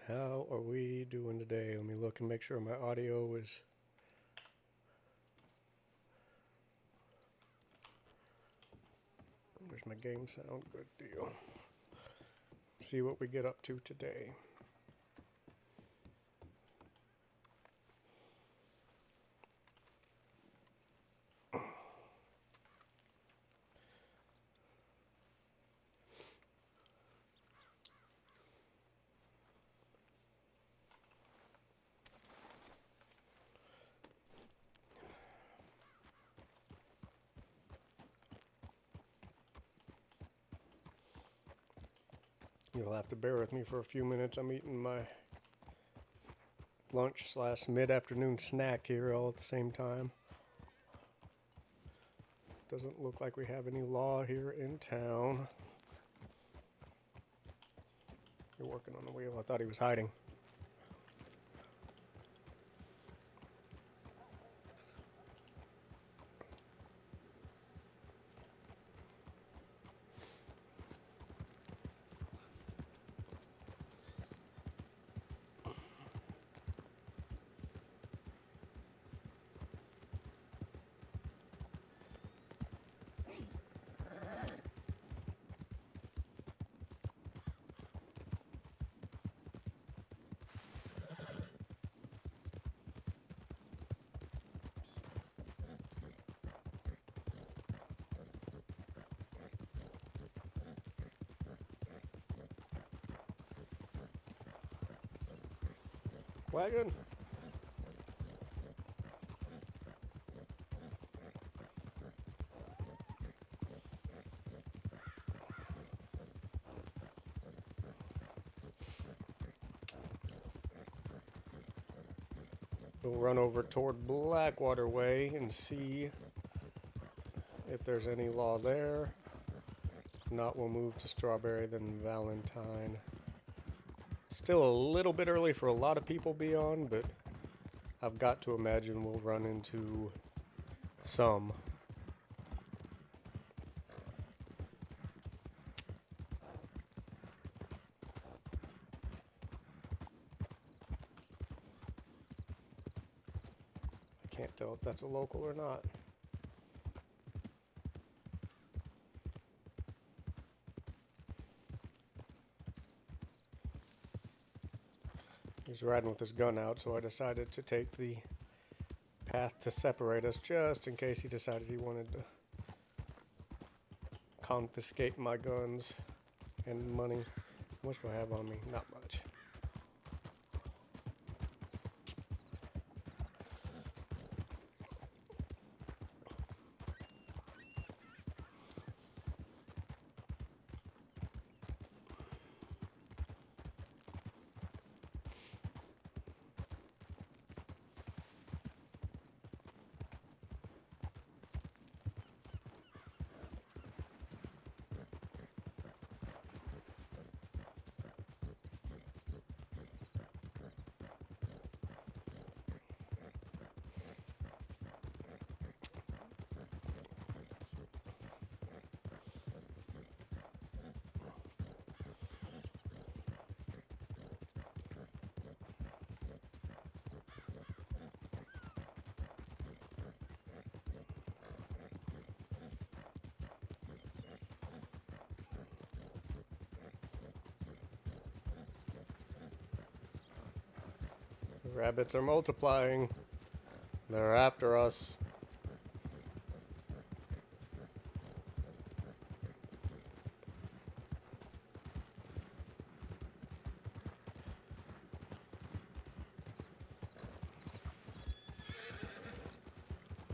How are we doing today? Let me look and make sure my audio is... Where's my game sound? Good deal. See what we get up to today. You'll have to bear with me for a few minutes. I'm eating my lunch / mid-afternoon snack here all at the same time. Doesn't look like we have any law here in town. You're working on the wheel. I thought he was hiding. Wagon. We'll run over toward Blackwater Way and see if there's any law there. If not, we'll move to Strawberry, then Valentine. Still a little bit early for a lot of people beyond, but I've got to imagine we'll run into some. I can't tell if that's a local or not. He's riding with his gun out, so I decided to take the path to separate us just in case he decided he wanted to confiscate my guns and money. How much do I have on me? Not much. The rabbits are multiplying. They're after us.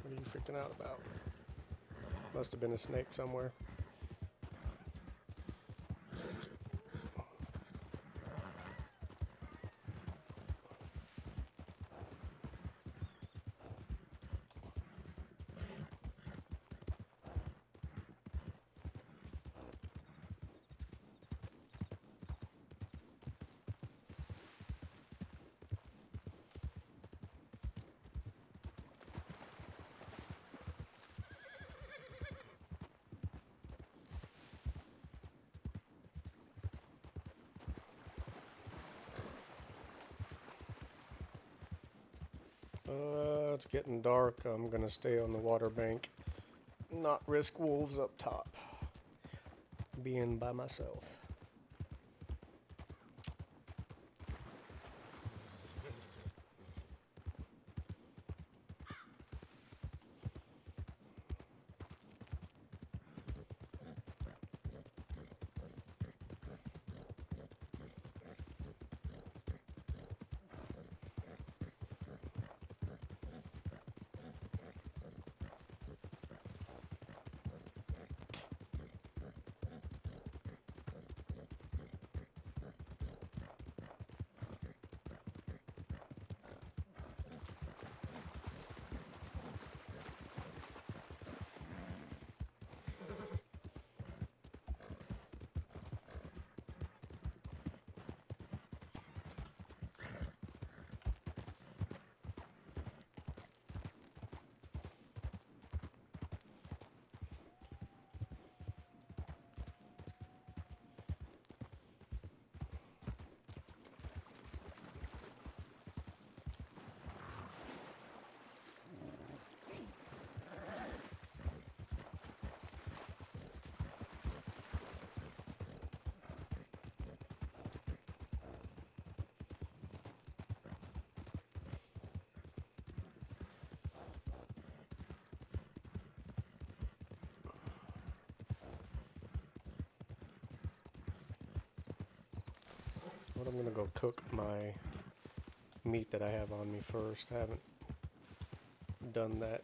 What are you freaking out about? Must have been a snake somewhere. It's getting dark. I'm gonna stay on the water bank, not risk wolves up top. Being by myself. But I'm gonna go cook my meat that I have on me first. I haven't done that.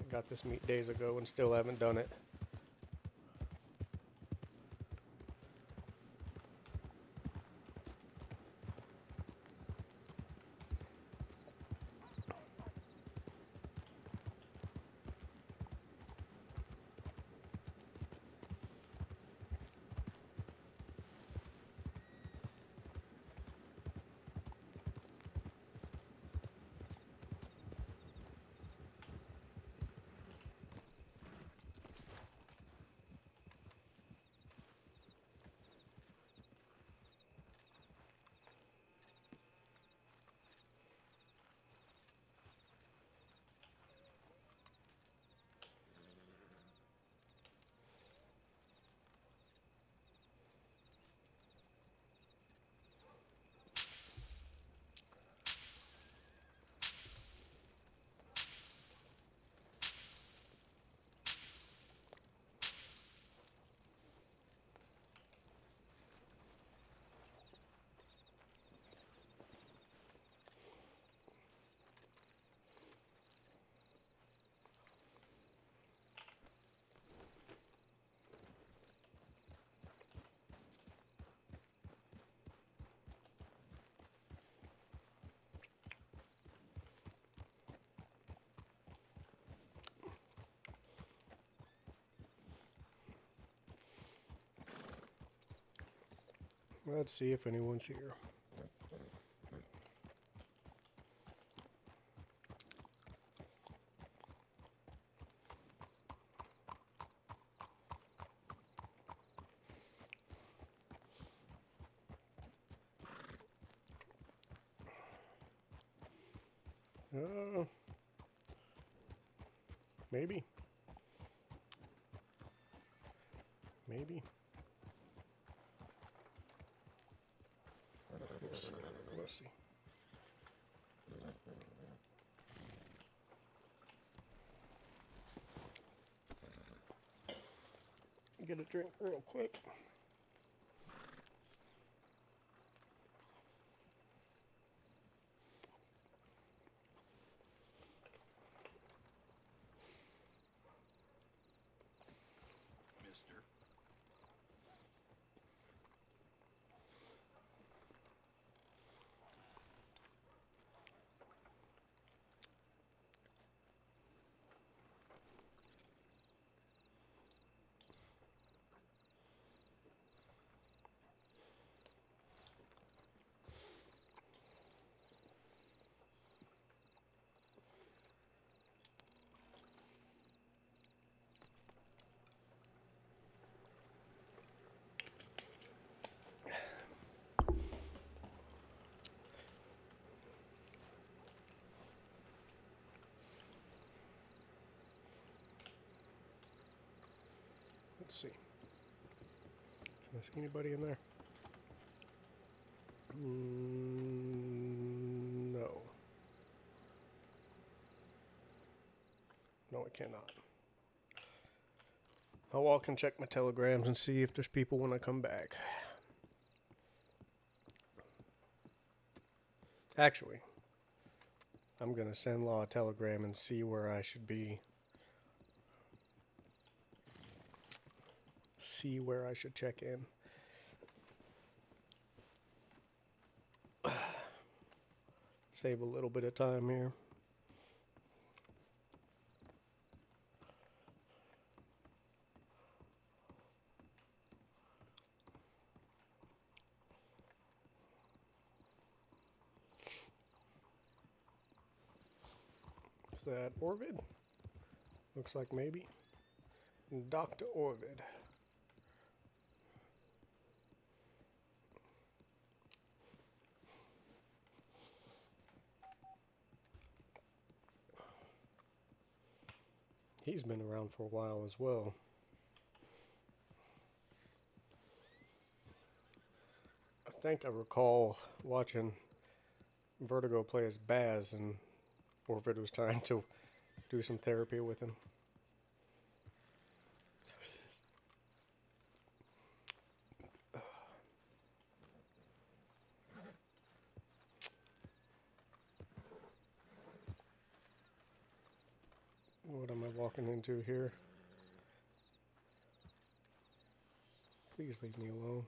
I got this meat days ago and still haven't done it. Let's see if anyone's here. Maybe. Maybe. Let's see. Get a drink real quick. Mister. Let's see. Can I see anybody in there? No. No, I cannot. I'll walk and check my telegrams and see if there's people when I come back. Actually, I'm going to send Law a telegram and see where I should be. See where I should check in. Save a little bit of time here. Is that Orvid? Looks like maybe. Dr. Orvid. He's been around for a while as well. I think I recall watching Vertigo play as Baz, and Orvid was trying to do some therapy with him. What am I walking into here? Please leave me alone.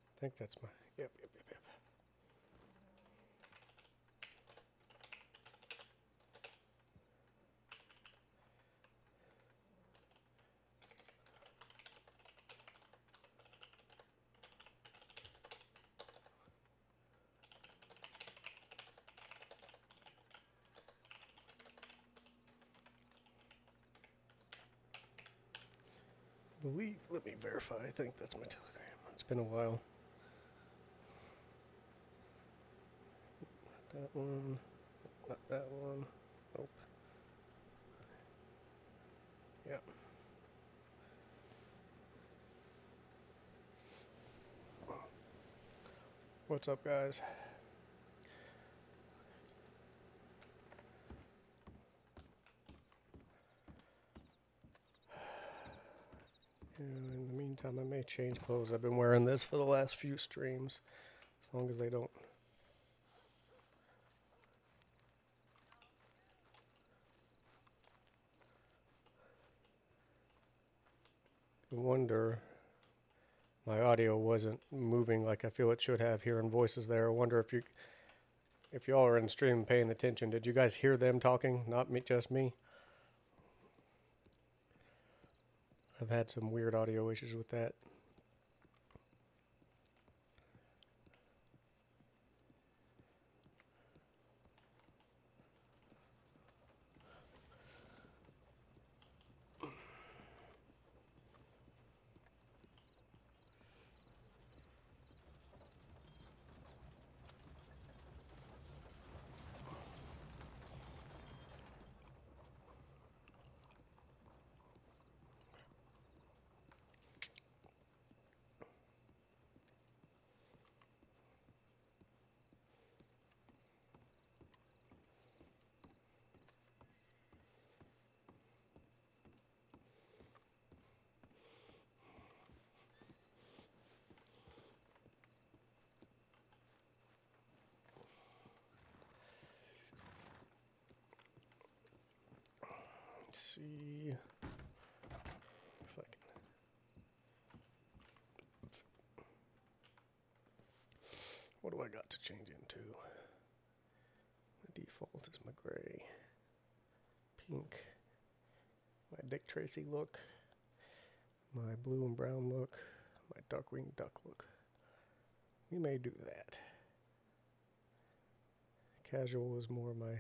I think that's my... Yep. Let me verify. I think that's my telegram. It's been a while. Not that one. Not that one. Nope. Yep. What's up, guys? In the meantime, I may change clothes. I've been wearing this for the last few streams. As long as they don't... wonder... My audio wasn't moving like I feel it should have, hearing voices there. I wonder if y'all are in the stream paying attention. Did you guys hear them talking? Not me, just me? I've had some weird audio issues with that. See if I can. What do I got to change into? My default is my gray, pink, my Dick Tracy look, my blue and brown look, my dark winged duck look. We may do that. Casual is more my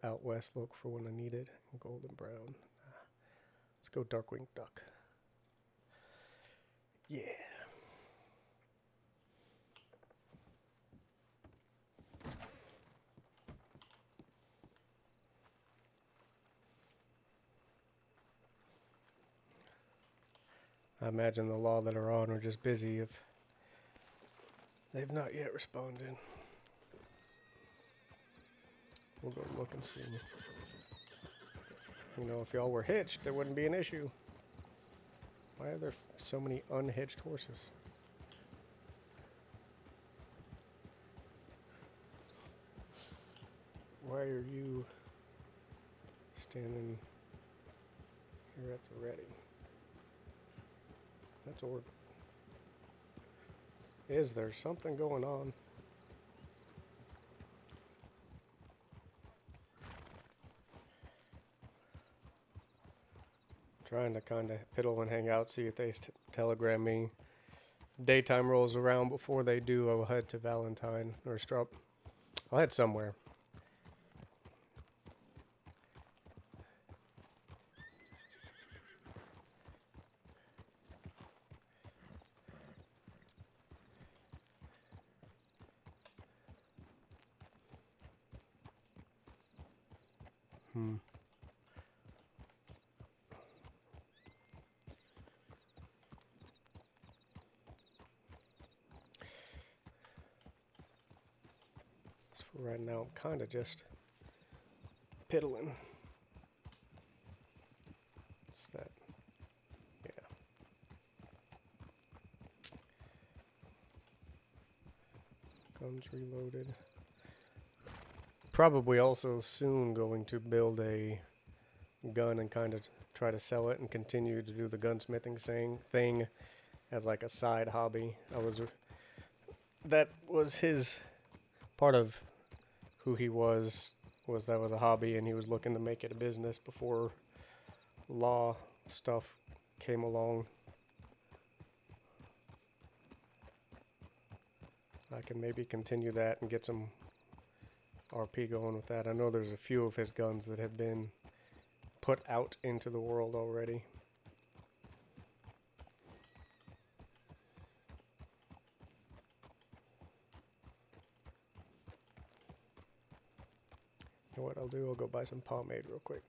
out west look for when I need it. Golden brown. Let's go dark winged duck. Yeah. I imagine the law that are on are just busy if they've not yet responded. We'll go look and see. You know, if y'all were hitched, there wouldn't be an issue. Why are there so many unhitched horses? Why are you standing here at the ready? That's odd. Is there something going on? Trying to kind of piddle and hang out, see if they telegram me. Daytime rolls around before they do. I will head to Valentine or Strupp. I'll head somewhere. So for right now, I'm kind of just piddling. What's that? Yeah. Guns reloaded. Probably also soon going to build a gun and kind of try to sell it and continue to do the gunsmithing thing as like a side hobby. That was his part of who he was that was a hobby, and he was looking to make it a business before law stuff came along. I can maybe continue that and get some RP going with that. I know there's a few of his guns that have been put out into the world already. You know what I'll do? I'll go buy some pomade real quick.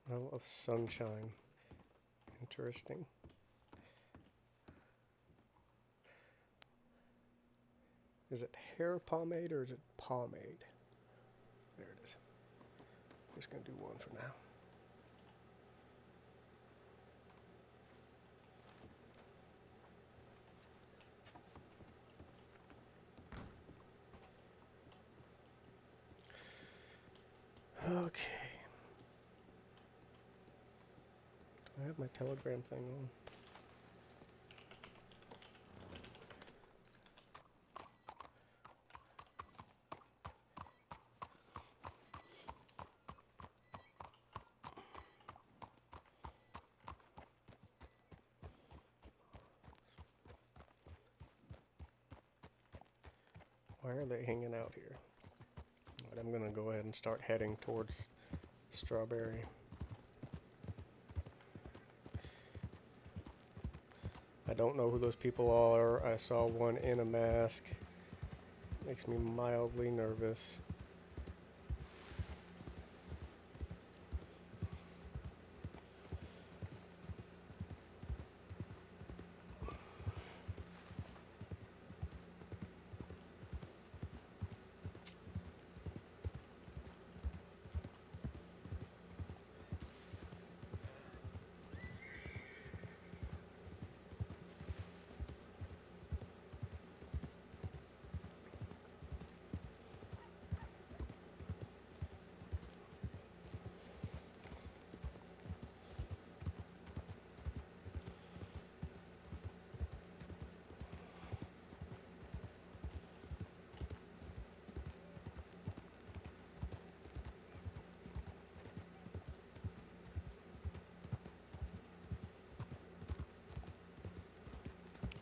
Smell of sunshine. Interesting. Is it hair pomade or is it pomade? There it is. Just gonna do one for now. Okay. Do I have my telegram thing on? Why are they hanging out here? But I'm gonna go ahead and start heading towards Strawberry. I don't know who those people are. I saw one in a mask. Makes me mildly nervous.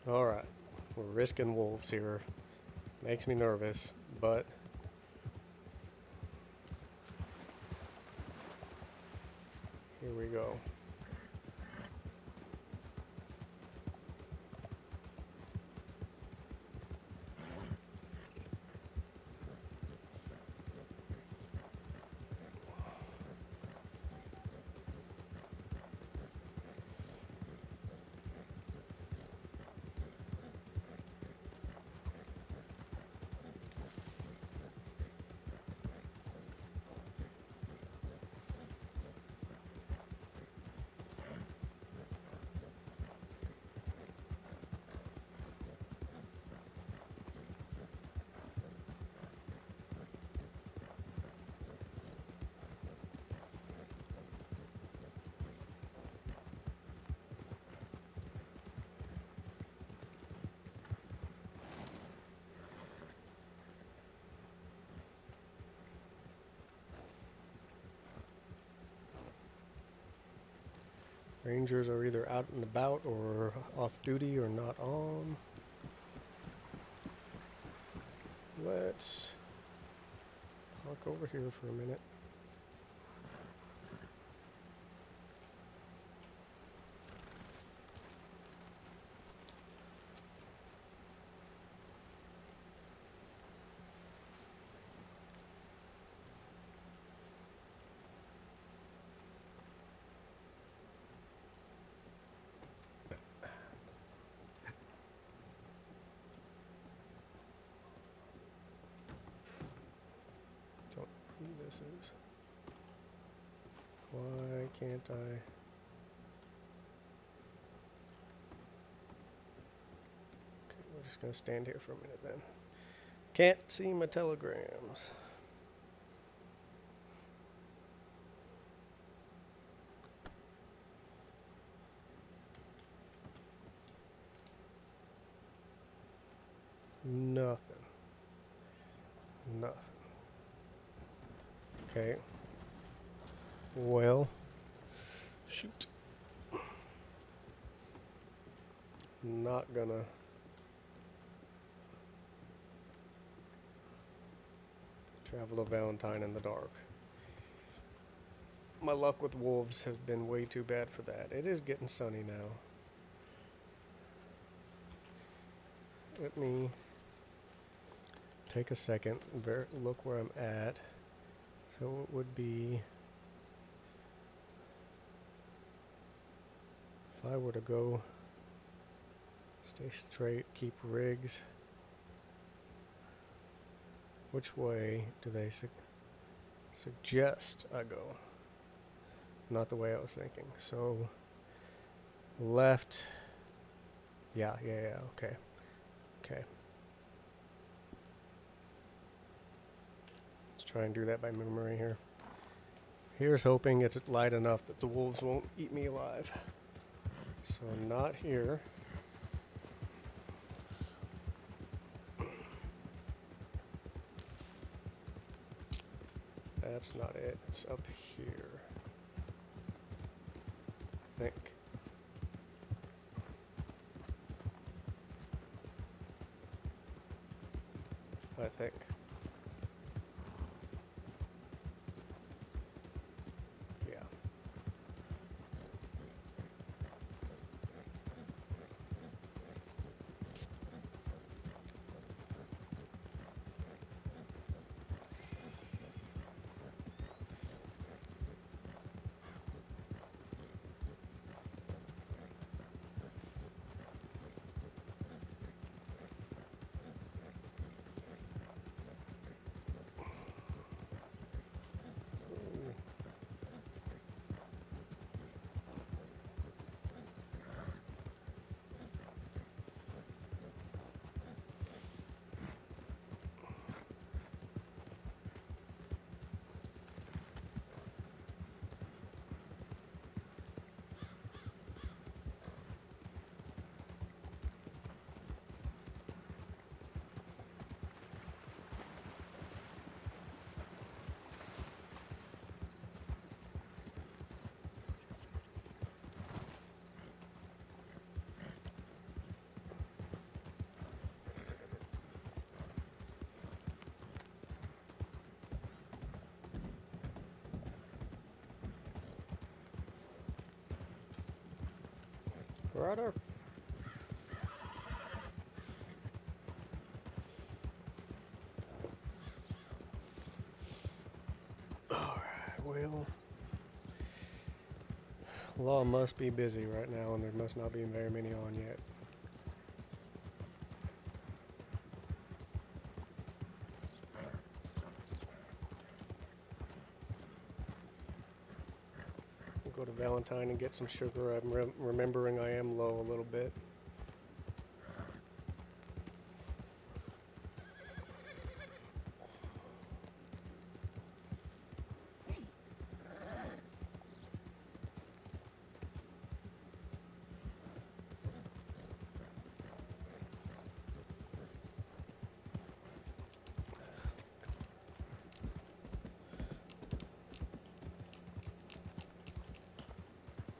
Alright. We're risking wolves here. Makes me nervous, but here we go. Rangers are either out and about or off duty or not on. Let's walk over here for a minute. This is. Why can't I? Okay, we're just gonna stand here for a minute then. Can't see my telegrams. Nothing. Nothing. Okay. Well, shoot. Not gonna travel to Valentine in the dark. My luck with wolves has been way too bad for that. It is getting sunny now. Let me take a second, look where I'm at. So it would be, if I were to go, stay straight, keep rigs, which way do they suggest I go? Not the way I was thinking. So left, yeah, okay. Try and do that by memory here. Here's hoping it's light enough that the wolves won't eat me alive. So not here. That's not it. It's up here. I think. Righto. Alright, well. Law must be busy right now, and there must not be very many on yet. We'll go to Valentine and get some sugar. I'm remembering I am low a little bit.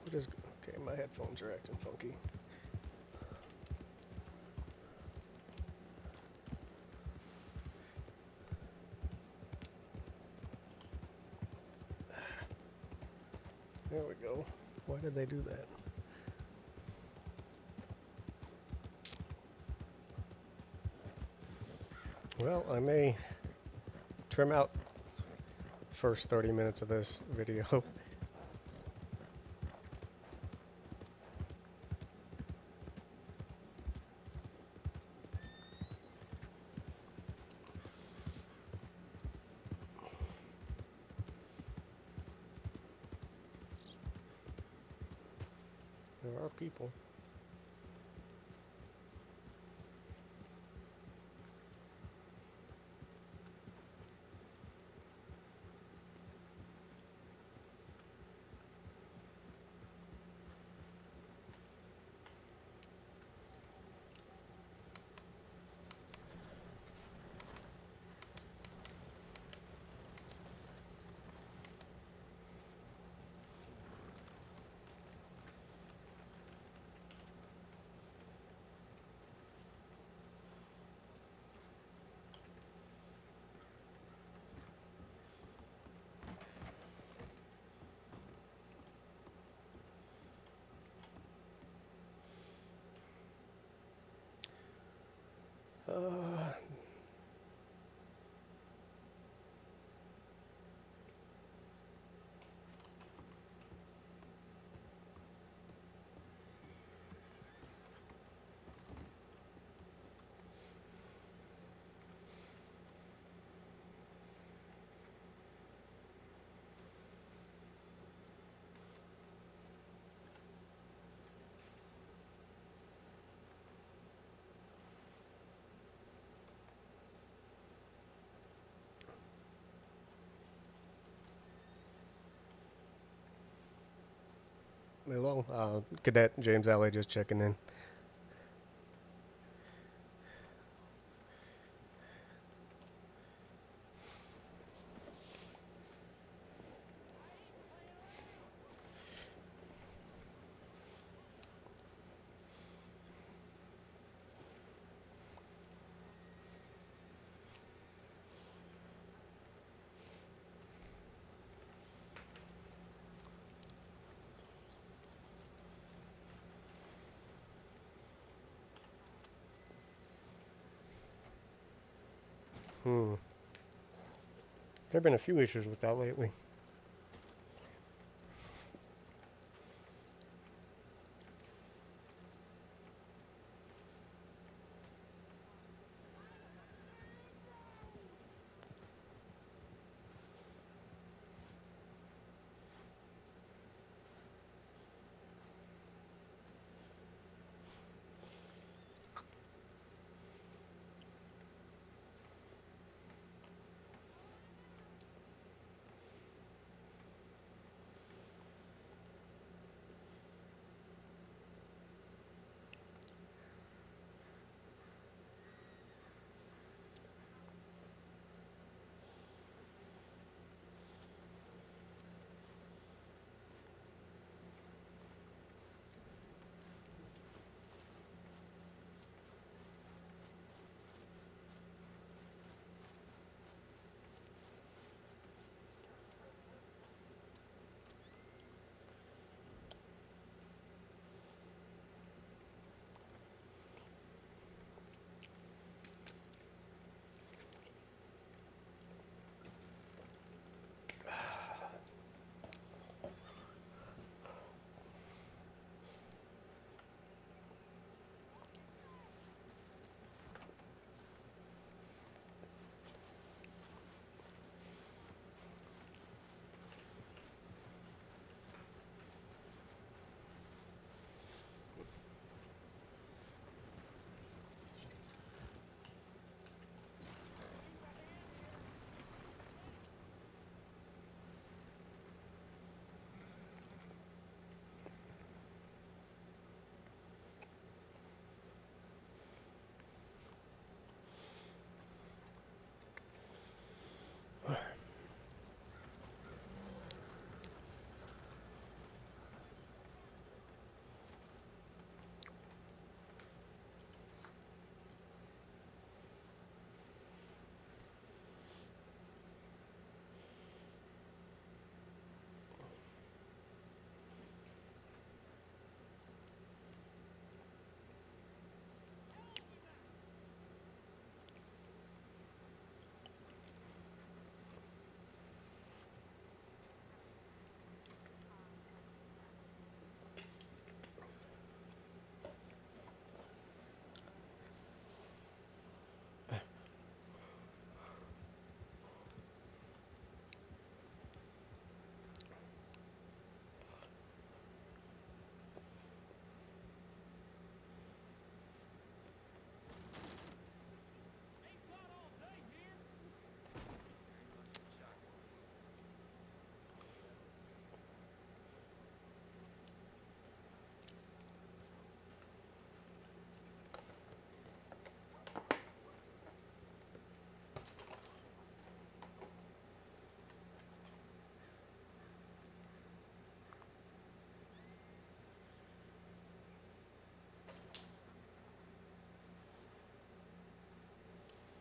What is, okay, my headphones are acting funky. There we go. Why did they do that? Well, I may trim out first 30 minutes of this video. There are people. Uh, Hello, Cadet James Alley just checking in. There have been a few issues with that lately.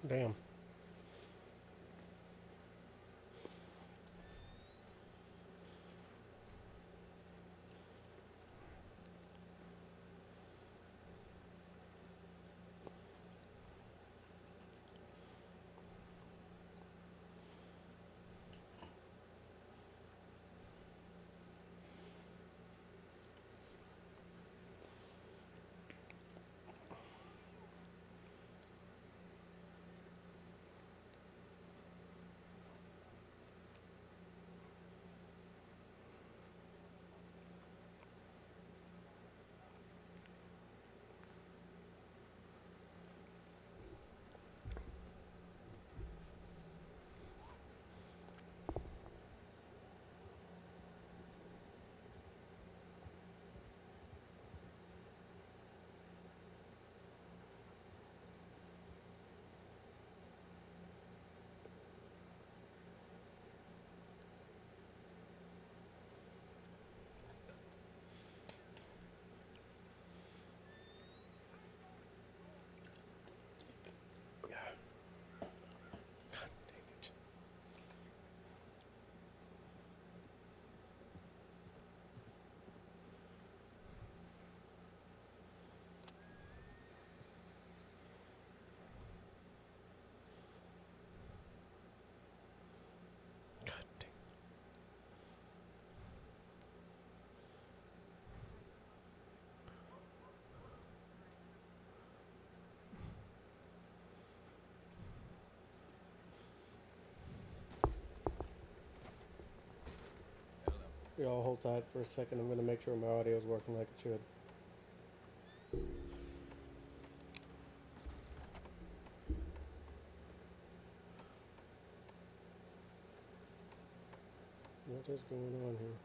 Damn. God dang it. God dang. Y'all hold tight for a second. I'm gonna make sure my audio is working like it should. What is going on here?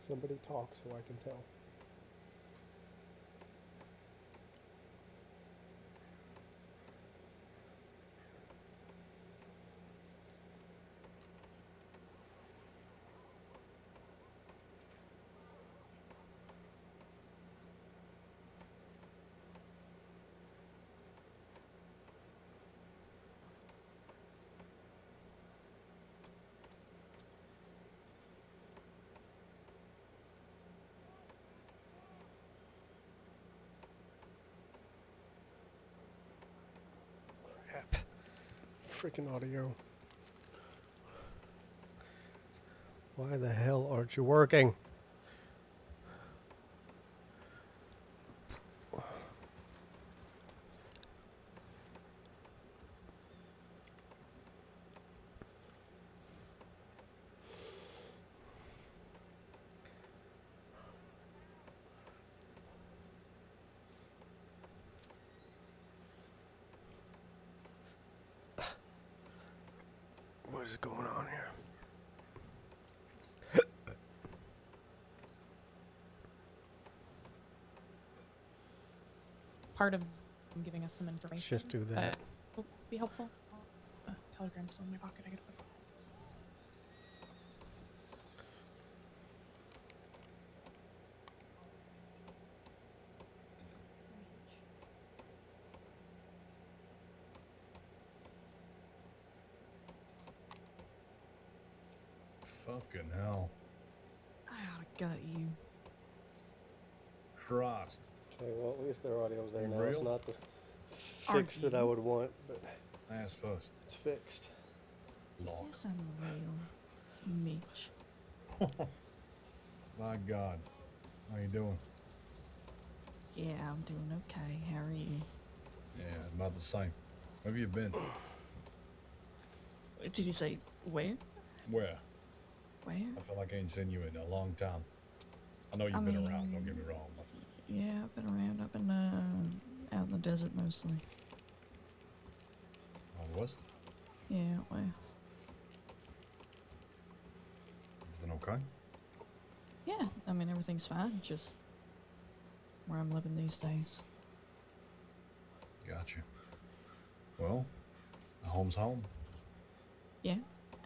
Somebody talk so I can tell. Crap. Freaking audio. Why the hell aren't you working? What is going on here? Part of giving us some information. Just do that. Will be helpful. Telegram's still in my pocket. I gotta put it. Fucking hell. I oughta got you. Christ. Okay, well, at least their audio's there You now. real? It's not the Are fix that I you? would want, but Ass first. it's fixed. Lock. Yes, I'm real, Mitch. My God. How you doing? Yeah, I'm doing okay. How are you? Yeah, about the same. Where have you been? Did you say where? Where? Where? I feel like I ain't seen you in a long time. I know you've been around, don't get me wrong, but Yeah, I've been around. I've been out in the desert mostly. out west. Yeah, out west. Everything okay? Yeah, I mean everything's fine. Just where I'm living these days. Gotcha. Well, home's home. Yeah,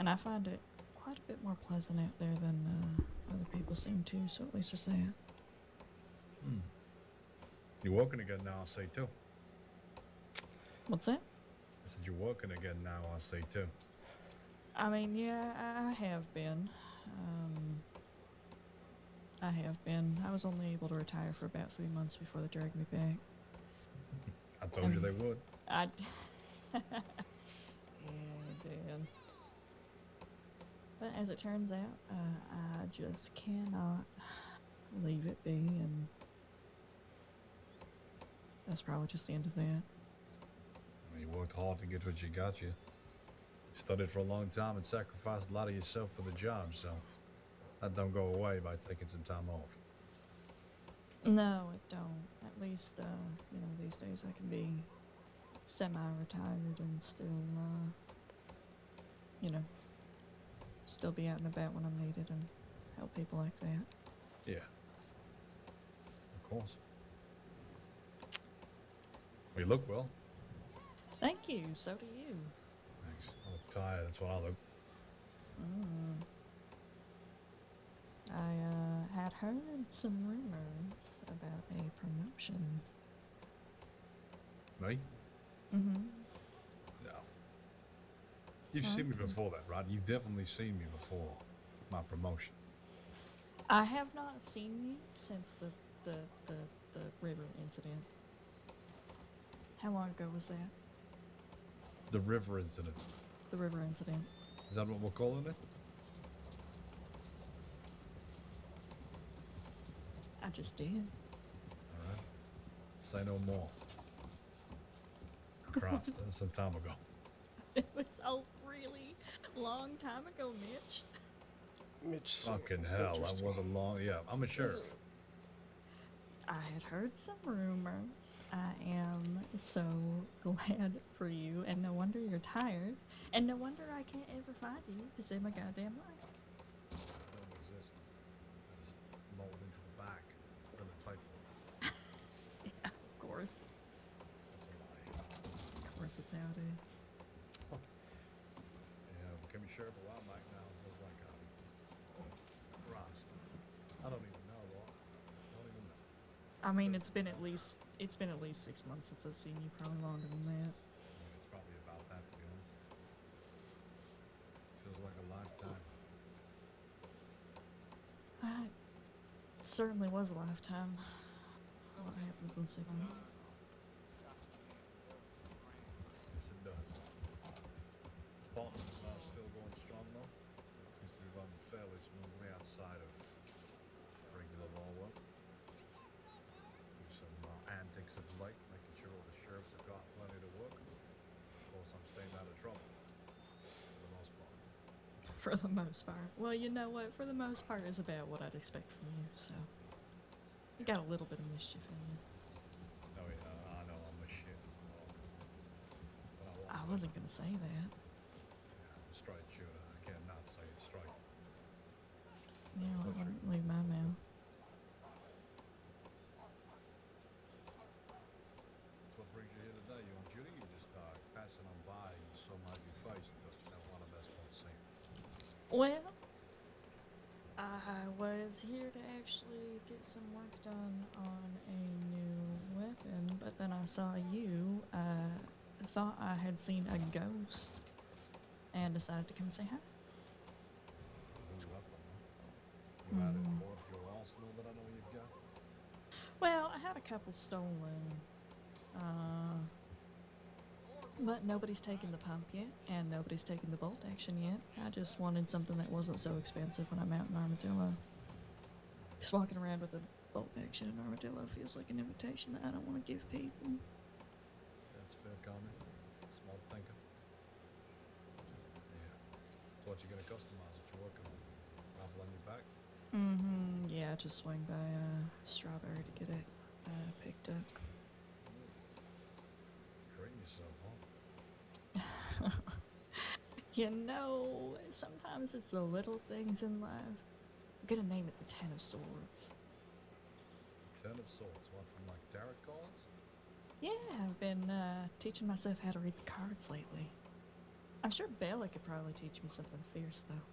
and I find it quite a bit more pleasant out there than other people seem to, so at least there's that. Hmm. You're working again now, I see too. What's that? I said you're working again now, I see too. I mean, yeah, I have been. I have been. I was only able to retire for about 3 months before they dragged me back. I told you they would. Yeah, I did. But as it turns out, I just cannot leave it be, and that's probably just the end of that. Well, you worked hard to get what you got you. You studied for a long time and sacrificed a lot of yourself for the job, so that don't go away by taking some time off. No, it don't. At least, you know, these days I can be semi-retired and still, you know, still be out and about when I'm needed and help people like that. Yeah. Of course. Well, you look well. Thank you, so do you. Thanks. I look tired, that's what I look. I had heard some rumors about a promotion. Me? Mm-hmm. No. You've seen me before that, right? You've definitely seen me before my promotion. I have not seen you since the river incident. How long ago was that? The river incident. The river incident. Is that what we're calling it? I just did. Alright. Say no more. Christ, that was some time ago. It was a really long time ago, Mitch. Mitch. Fucking hell, that was a long... Yeah, I'm a sheriff. I had heard some rumors. I am so glad for you, and no wonder you're tired, and no wonder I can't ever find you to save my goddamn life. Don't exist. I just mold into the back. Filling pipe. Yeah, of course. That's a lie. Of course, it's how it is. Yeah, became a sheriff a while back now. Feels like Christ. I don't even know, Lord. I don't even know. I mean, it's been at least 6 months since I've seen you. Probably longer than that. Yeah, it's probably about that, to be honest. Feels like a lifetime. It certainly was a lifetime. What happens in 6 months? Yes, it does. Department's still going strong, though. It seems to be running fairly smoothly outside of regular law work. Do some antics of late, making sure all the sheriffs have got plenty to work. Of course, I'm staying out of trouble. For the most part. For the most part. Well, you know what? For the most part is about what I'd expect from you, so. You got a little bit of mischief in you. No, yeah, I know I'm a shit. But I wasn't gonna say that. Yeah, I'm a straight shooter. I can't not say it straight. Yeah, well, I wouldn't leave my mouth. So what brings you here today? You on duty? You just passing on by and you saw my new face and thought you don't want to mess with the scene. Well, I was here to actually get some work done on a new weapon, but then I saw you, thought I had seen a ghost, and decided to come and say hi. New weapon, huh? You added more to your arsenal that I know you've got? Well, I had a couple stolen, but nobody's taken the pump yet, and nobody's taken the bolt action yet. I just wanted something that wasn't so expensive when I'm out in Armadillo. Just walking around with a bolt action in Armadillo feels like an invitation that I don't want to give people. That's fair comment. Smart thinking. Yeah. So what you gonna customize that you're working on? Rifle on your back? Mm-hmm. Yeah, just swing by Strawberry to get it picked up. Treating yourself, huh? You know, sometimes it's the little things in life. I'm gonna name it the Ten of Swords. Ten of Swords. What, from like tarot cards? Yeah, I've been teaching myself how to read the cards lately. I'm sure Bella could probably teach me something fierce, though.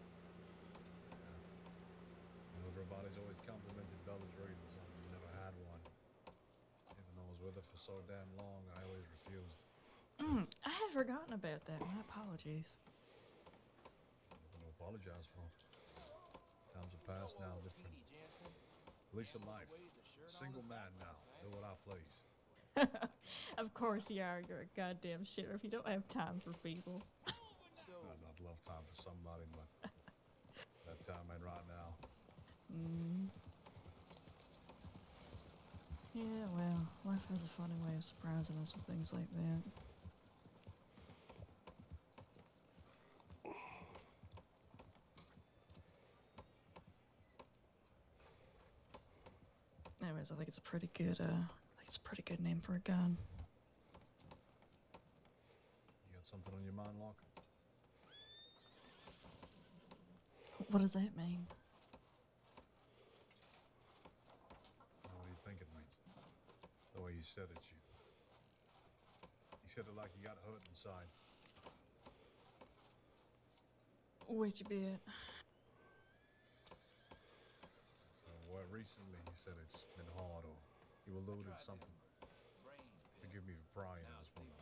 Everybody's always complimented Bella's readings. I've never had one. Even though I was with her for so damn long, I always refused. I had forgotten about that. My apologies. Nothing to apologize for. Times are past now, different. Leash of life. Single man now. Do what I please. Of course you are. You're a goddamn sheriff. You don't have time for people. I'd not love time for somebody, but that time ain't right now. Yeah, well, life has a funny way of surprising us with things like that. Anyways, I think it's a pretty good, name for a gun. You got something on your mind, Locke? What does that mean? What do you think it means? The way you said it, you said it like you got hurt inside. Which bit? So, recently you said it's been hard, or you alluded something. Forgive me for prying. I just want to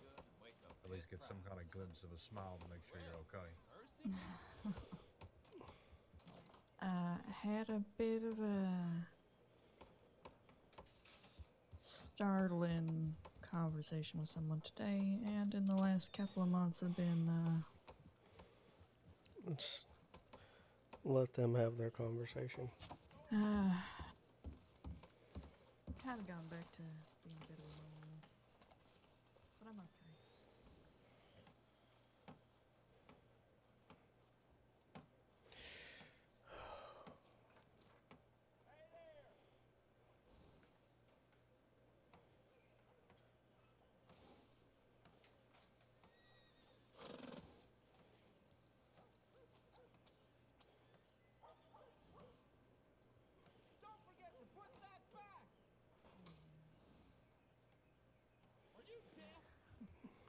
at least get some kind of glimpse of a smile to make sure you're okay. I had a bit of a startling conversation with someone today, and in the last couple of months I've been, Let's let them have their conversation. kind of gone back to being a bit of a loner. But I'm okay.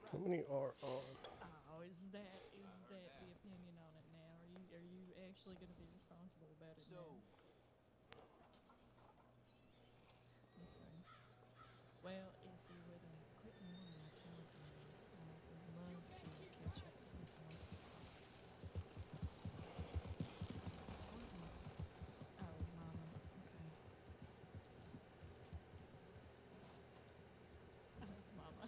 How many are on? Oh, is that the opinion on it now? Are you actually going to be responsible about it now? Okay. Well, if you would quit ignoring my telegrams, I would love to catch up at some point. Oh, Mama. Okay. Oh, it's Mama.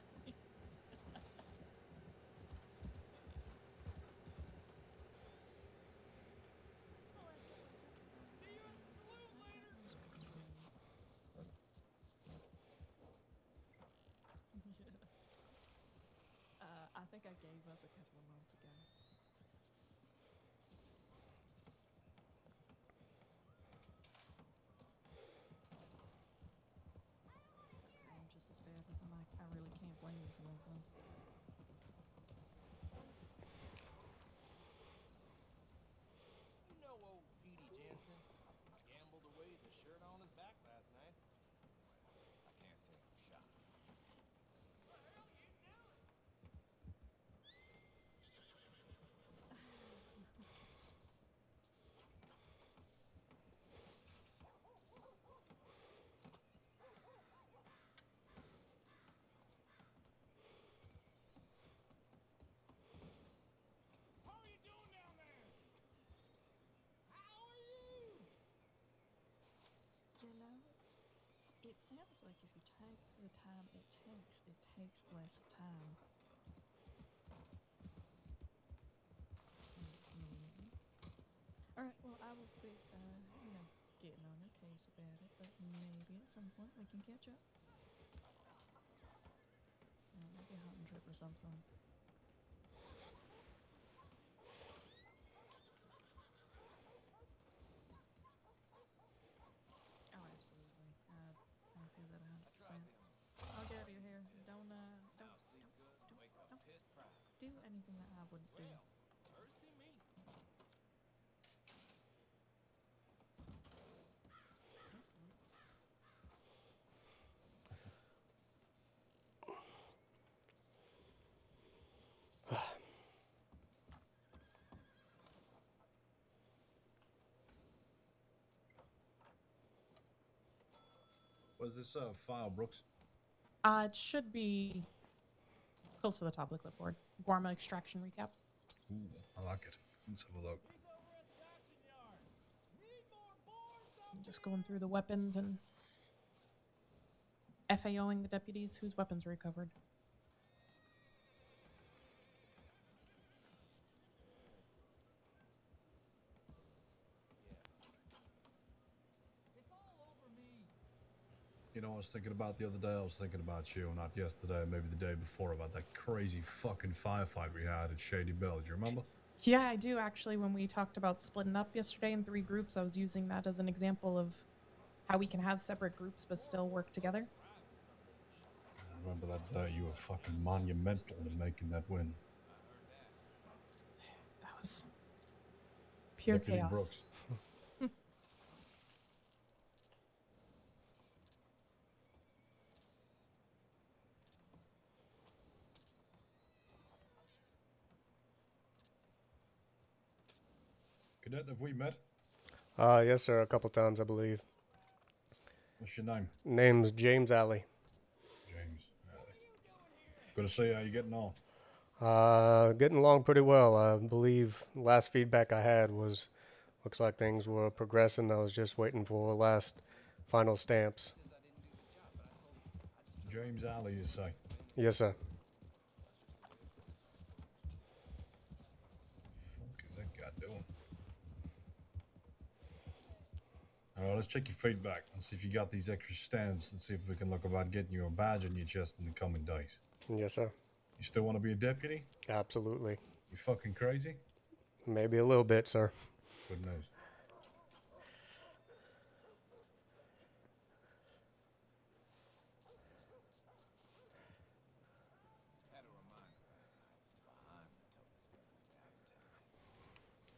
I think I gave up a couple of months ago. I'm just as bad with them. I really can't blame you for nothing. You know old Petey Jansen gambled away the shirt on his back last night. I can't say I'm shocked. How are you doing down there? How are you? You know, it sounds like if you take the time it takes less time. Alright, well, I will quit, getting on your case about it, but maybe at some point we can catch up. Maybe a hunting trip or something. Oh, absolutely. I feel that 100%. I'll get out of your hair. Don't do anything that I wouldn't do. Mercy me. Absolutely. Where's this file, Brooks? It should be close to the top of the clipboard. Guarma extraction recap. Ooh, I like it. Let's have a look. I'm just going through the weapons and FAOing the deputies whose weapons were recovered. You know, I was thinking about the other day, I was thinking about you, not yesterday, maybe the day before, about that crazy fucking firefight we had at Shady Bell. Do you remember? Yeah, I do actually. When we talked about splitting up yesterday in 3 groups, I was using that as an example of how we can have separate groups but still work together. I remember that day you were fucking monumental in making that win. That was pure Deputy chaos. Brooks. Cadet, have we met? Yes, sir. A couple times, I believe. What's your name? Name's James Alley. James. Good to see you. How you getting on? Getting along pretty well. I believe last feedback I had was looks like things were progressing. I was just waiting for last final stamps. James Alley, you say? Yes, sir. Fuck is that guy doing? Alright, let's check your feedback and see if you got these extra stamps and see if we can look about getting you a badge on your chest in the coming days. Yes, sir. You still want to be a deputy? Absolutely. You fucking crazy? Maybe a little bit, sir. Good news.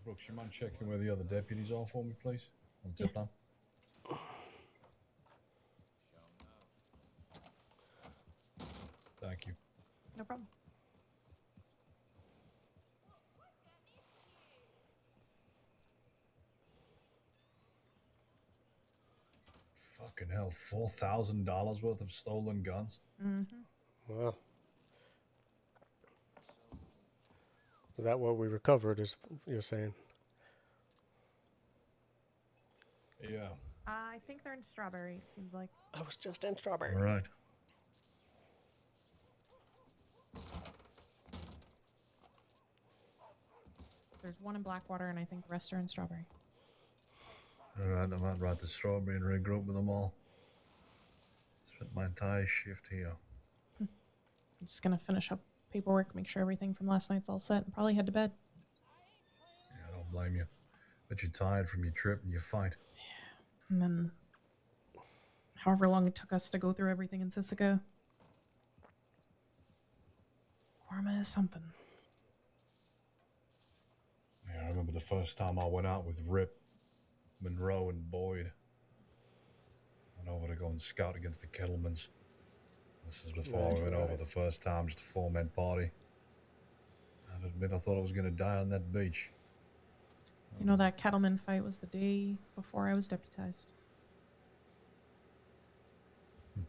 Brooks, you mind checking where the other deputies are for me, please? On tip line. Thank you. No problem. Fucking hell, $4,000 worth of stolen guns? Mm-hmm. Well, is that what we recovered, is you're saying? Yeah. I think they're in Strawberry, seems like. I was just in Strawberry. All right. There's one in Blackwater, and I think the rest are in Strawberry. All right, I might ride to Strawberry and regroup with them all. Spent my entire shift here. I'm just gonna finish up paperwork, make sure everything from last night's all set, and probably head to bed. Yeah, I don't blame you. But you're tired from your trip and your fight. And then, however long it took us to go through everything in Sisika. Guarma is something. Yeah, I remember the first time I went out with Rip, Monroe, and Boyd. Went over to go and scout against the Kettlemans. This is before we went over the first time, just a 4-man party. I'd admit I thought I was going to die on that beach. You know, that cattleman fight was the day before I was deputized. It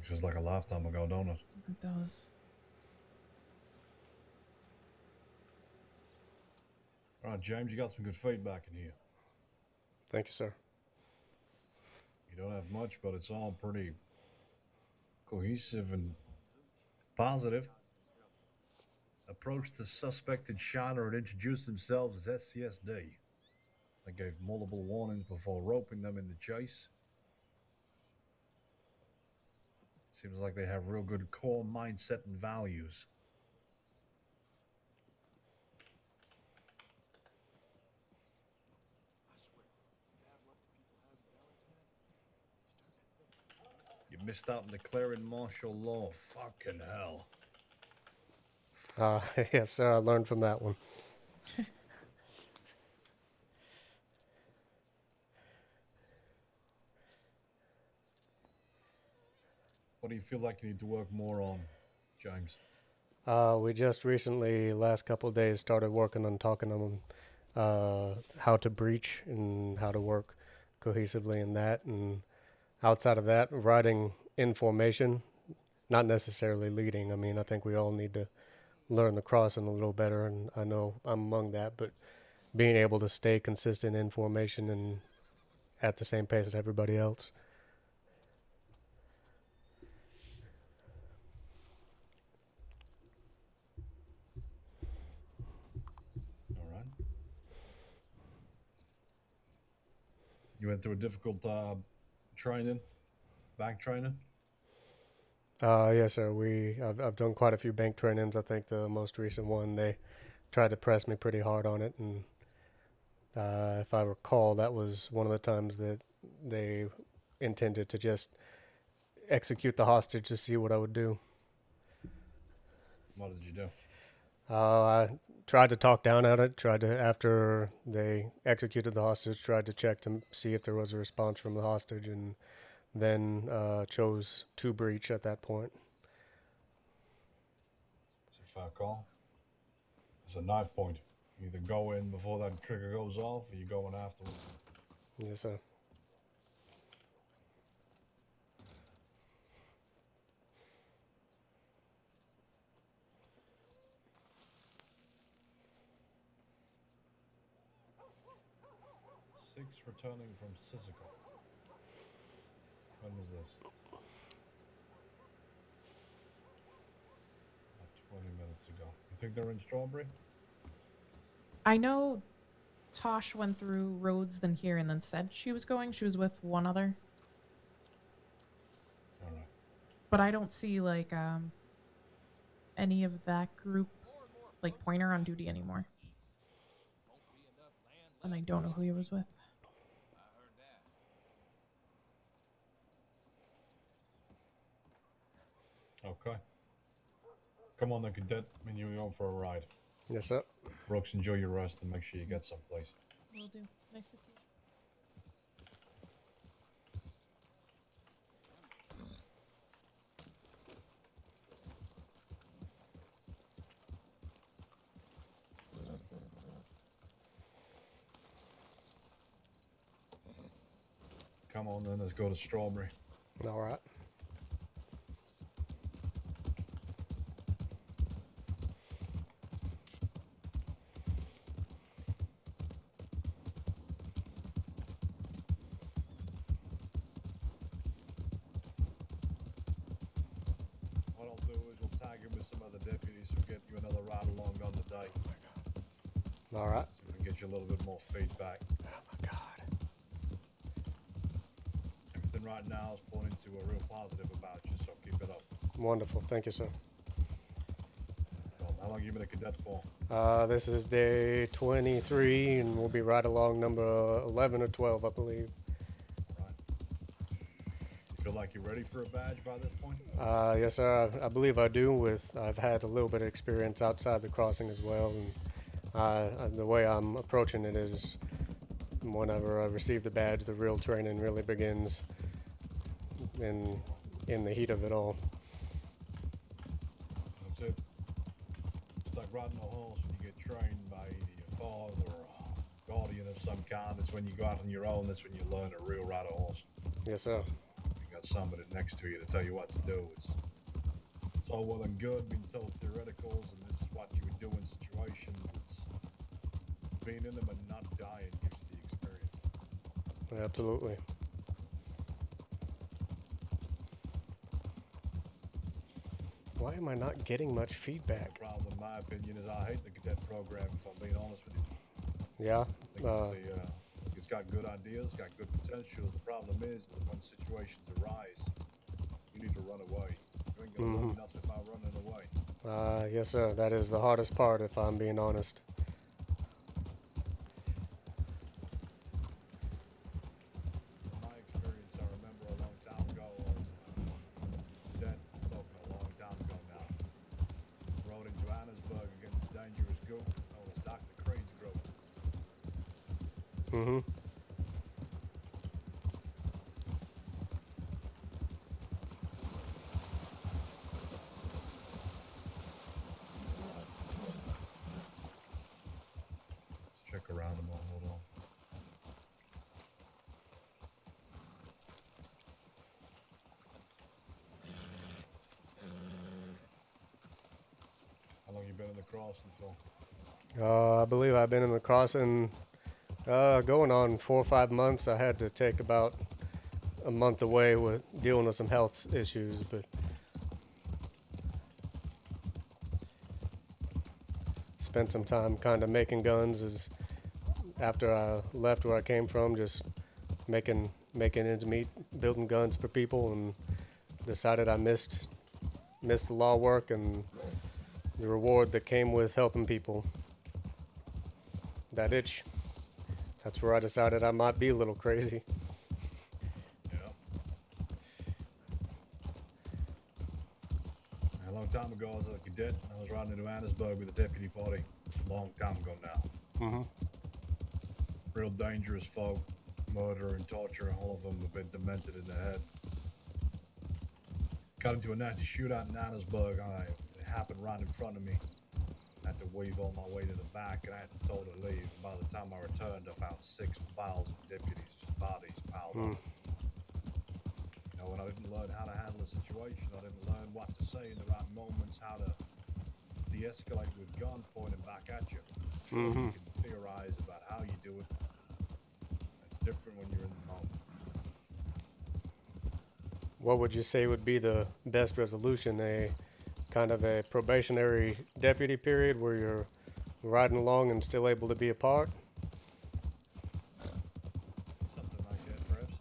feels like a lifetime ago, don't it? It does. All right, James, you got some good feedback in here. Thank you, sir. You don't have much, but it's all pretty cohesive and positive. Approached the suspected shiner and introduced themselves as SCSD. They gave multiple warnings before roping them in the chase. Seems like they have real good core mindset and values. You missed out on declaring martial law. Fucking hell. Yes, sir. I learned from that one. What do you feel like you need to work more on, James? We just recently, last couple of days, started working on talking to them how to breach and how to work cohesively in that. And outside of that, riding in formation, not necessarily leading. I mean, I think we all need to learn the crossing a little better, and I know I'm among that, but being able to stay consistent in formation and at the same pace as everybody else. All right. You went through a difficult training, bank training. Yes, sir. I've done quite a few bank trainings. I think the most recent one, they tried to press me pretty hard on it, and if I recall, that was one of the times that they intended to just execute the hostage to see what I would do. What did you do? I tried to talk down at it, tried to, after they executed the hostage, tried to check to see if there was a response from the hostage, and then chose to breach at that point. It's a fair call. It's a knife point. You either go in before that trigger goes off, or you go in afterwards. Yes, sir. Six returning from Sissoko. When was this? About 20 minutes ago. You think they're in Strawberry? I know Tosh went through roads then here and then said she was going. She was with one other. All right. But I don't see like any of that group like Pointer on duty anymore. And I don't know who he was with. Okay. Come on then, Cadet. I mean, you're going for a ride. Yes, sir. Brooks, enjoy your rest and make sure you get someplace. Will do. Nice to see you. Come on then, let's go to Strawberry. All right. What I'll do is we'll tag you with some other deputies who get you another ride along on the day. All right. So we can get you a little bit more feedback. Oh my God. Everything right now is pointing to a real positive about you, so keep it up. Wonderful. Thank you, sir. Well, how long have you been a cadet for? This is day 23, and we'll be right along number 11 or 12, I believe. Right. You feel like you're ready for a badge by this point? Yes, sir. I believe I do. I've had a little bit of experience outside the crossing as well, and the way I'm approaching it is, whenever I receive the badge, the real training really begins in the heat of it all. That's it. It's like riding a horse when you get trained by either your father or a guardian of some kind. It's when you go out on your own, that's when you learn to real ride a horse. Yes, sir. You got somebody next to you to tell you what to do. It's all well and good being told theoreticals and this is what you would do in situations. It's being in them and not dying gives you the experience. Absolutely. Why am I not getting much feedback? The problem, in my opinion, is I hate the cadet program, if I'm being honest with you. Yeah. I think it's got good ideas, got good potential. The problem is that when situations arise, you need to run away. You ain't gonna learn nothing by running away. Yes, sir. That is the hardest part, if I'm being honest. From my experience, I remember a long time ago, I was a cadet, talking a long time ago now. Rode in Johannesburg against a dangerous group known as Dr. Crane's group. Mm-hmm. Let's check around them all, hold on. long you been in the crossing for? I believe I've been in the crossing going on 4 or 5 months. I had to take about a month away with dealing with some health issues, but spent some time kind of making guns as after I left where I came from, just making ends meet, building guns for people, and decided I missed the law work and the reward that came with helping people. That itch. That's where I decided I might be a little crazy. Yeah. A long time ago, I was a cadet. I was riding into Annesburg with a deputy party. Long time ago now. Mm-hmm. Real dangerous folk. Murder and torture. All of them have been demented in the head. Got into a nasty shootout in Annesburg. It happened right in front of me. I had to weave all my way to the back, and I had to told to leave. And by the time I returned, I found 6 piles of deputies' bodies piled up. You know, when I didn't learn how to handle a situation, I didn't learn what to say in the right moments, how to de-escalate with guns pointed back at you. You can theorize about how you do it. It's different when you're in the moment. What would you say would be the best resolution? A kind of a probationary deputy period where you're riding along and still able to be a part? Something like that, perhaps.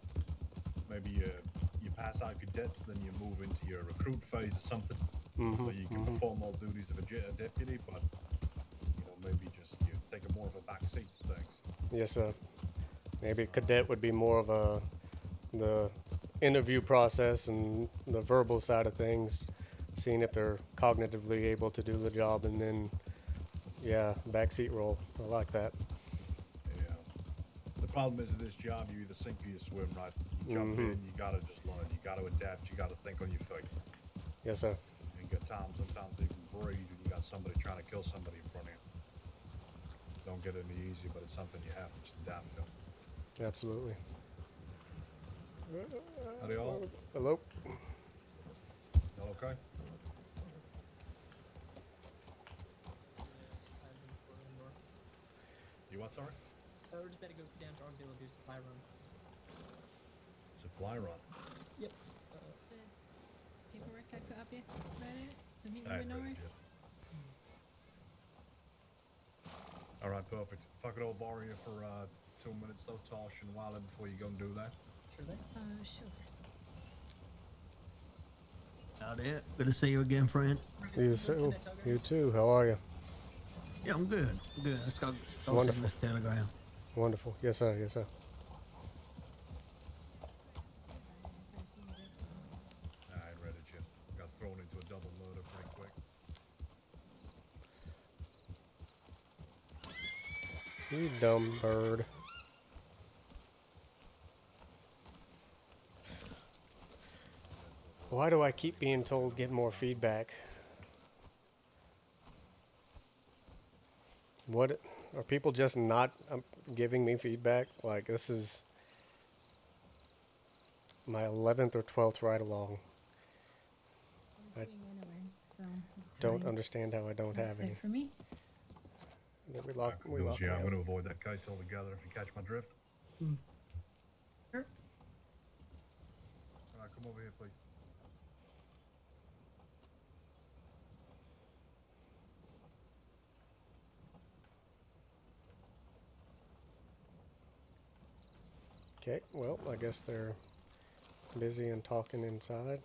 Maybe you pass out cadets, then you move into your recruit phase or something. So you can perform all duties of a deputy, but you know, maybe just you take a more of a back seat to things. Yes, sir. Maybe cadet would be more of the interview process and the verbal side of things, seeing if they're cognitively able to do the job, and then, yeah, backseat role. I like that. Yeah. The problem is with this job, you either sink or you swim, right? You jump in, you gotta just learn. You gotta adapt. You gotta think on your feet. Yes, sir. You got sometimes you can breathe when you got somebody trying to kill somebody in front of you. Don't get any easier, but it's something you have to just adapt to. Absolutely. Howdy all. Hello? Y'all okay? You what, sorry? We're just gonna go down to Argdale and do supply run. Supply run. Yep. Paperwork I put up here, ready? The meeting I with read Norris. it, yeah. Alright, perfect. If I could all borrow you for 2 minutes though, Tosh and Wilder, before you go and do that. Sure thing. Sure. Howdy. Good to see you again, friend. You too. You too. How are you? Yeah, I'm good. I'm good. Let's go send Wonderful. this telegram. Wonderful. Yes, sir. Yes, sir. I ain't read it yet. Got thrown into a double murder pretty quick. You dumb bird. Why do I keep being told get more feedback? What are people just not giving me feedback? Like, this is my 11th or 12th ride along. I don't understand how I don't have any. For me. We lock Yeah, me I'm up. going to avoid that case altogether if you catch my drift. Sure. Alright, come over here, please. Okay, well, I guess they're busy and talking inside.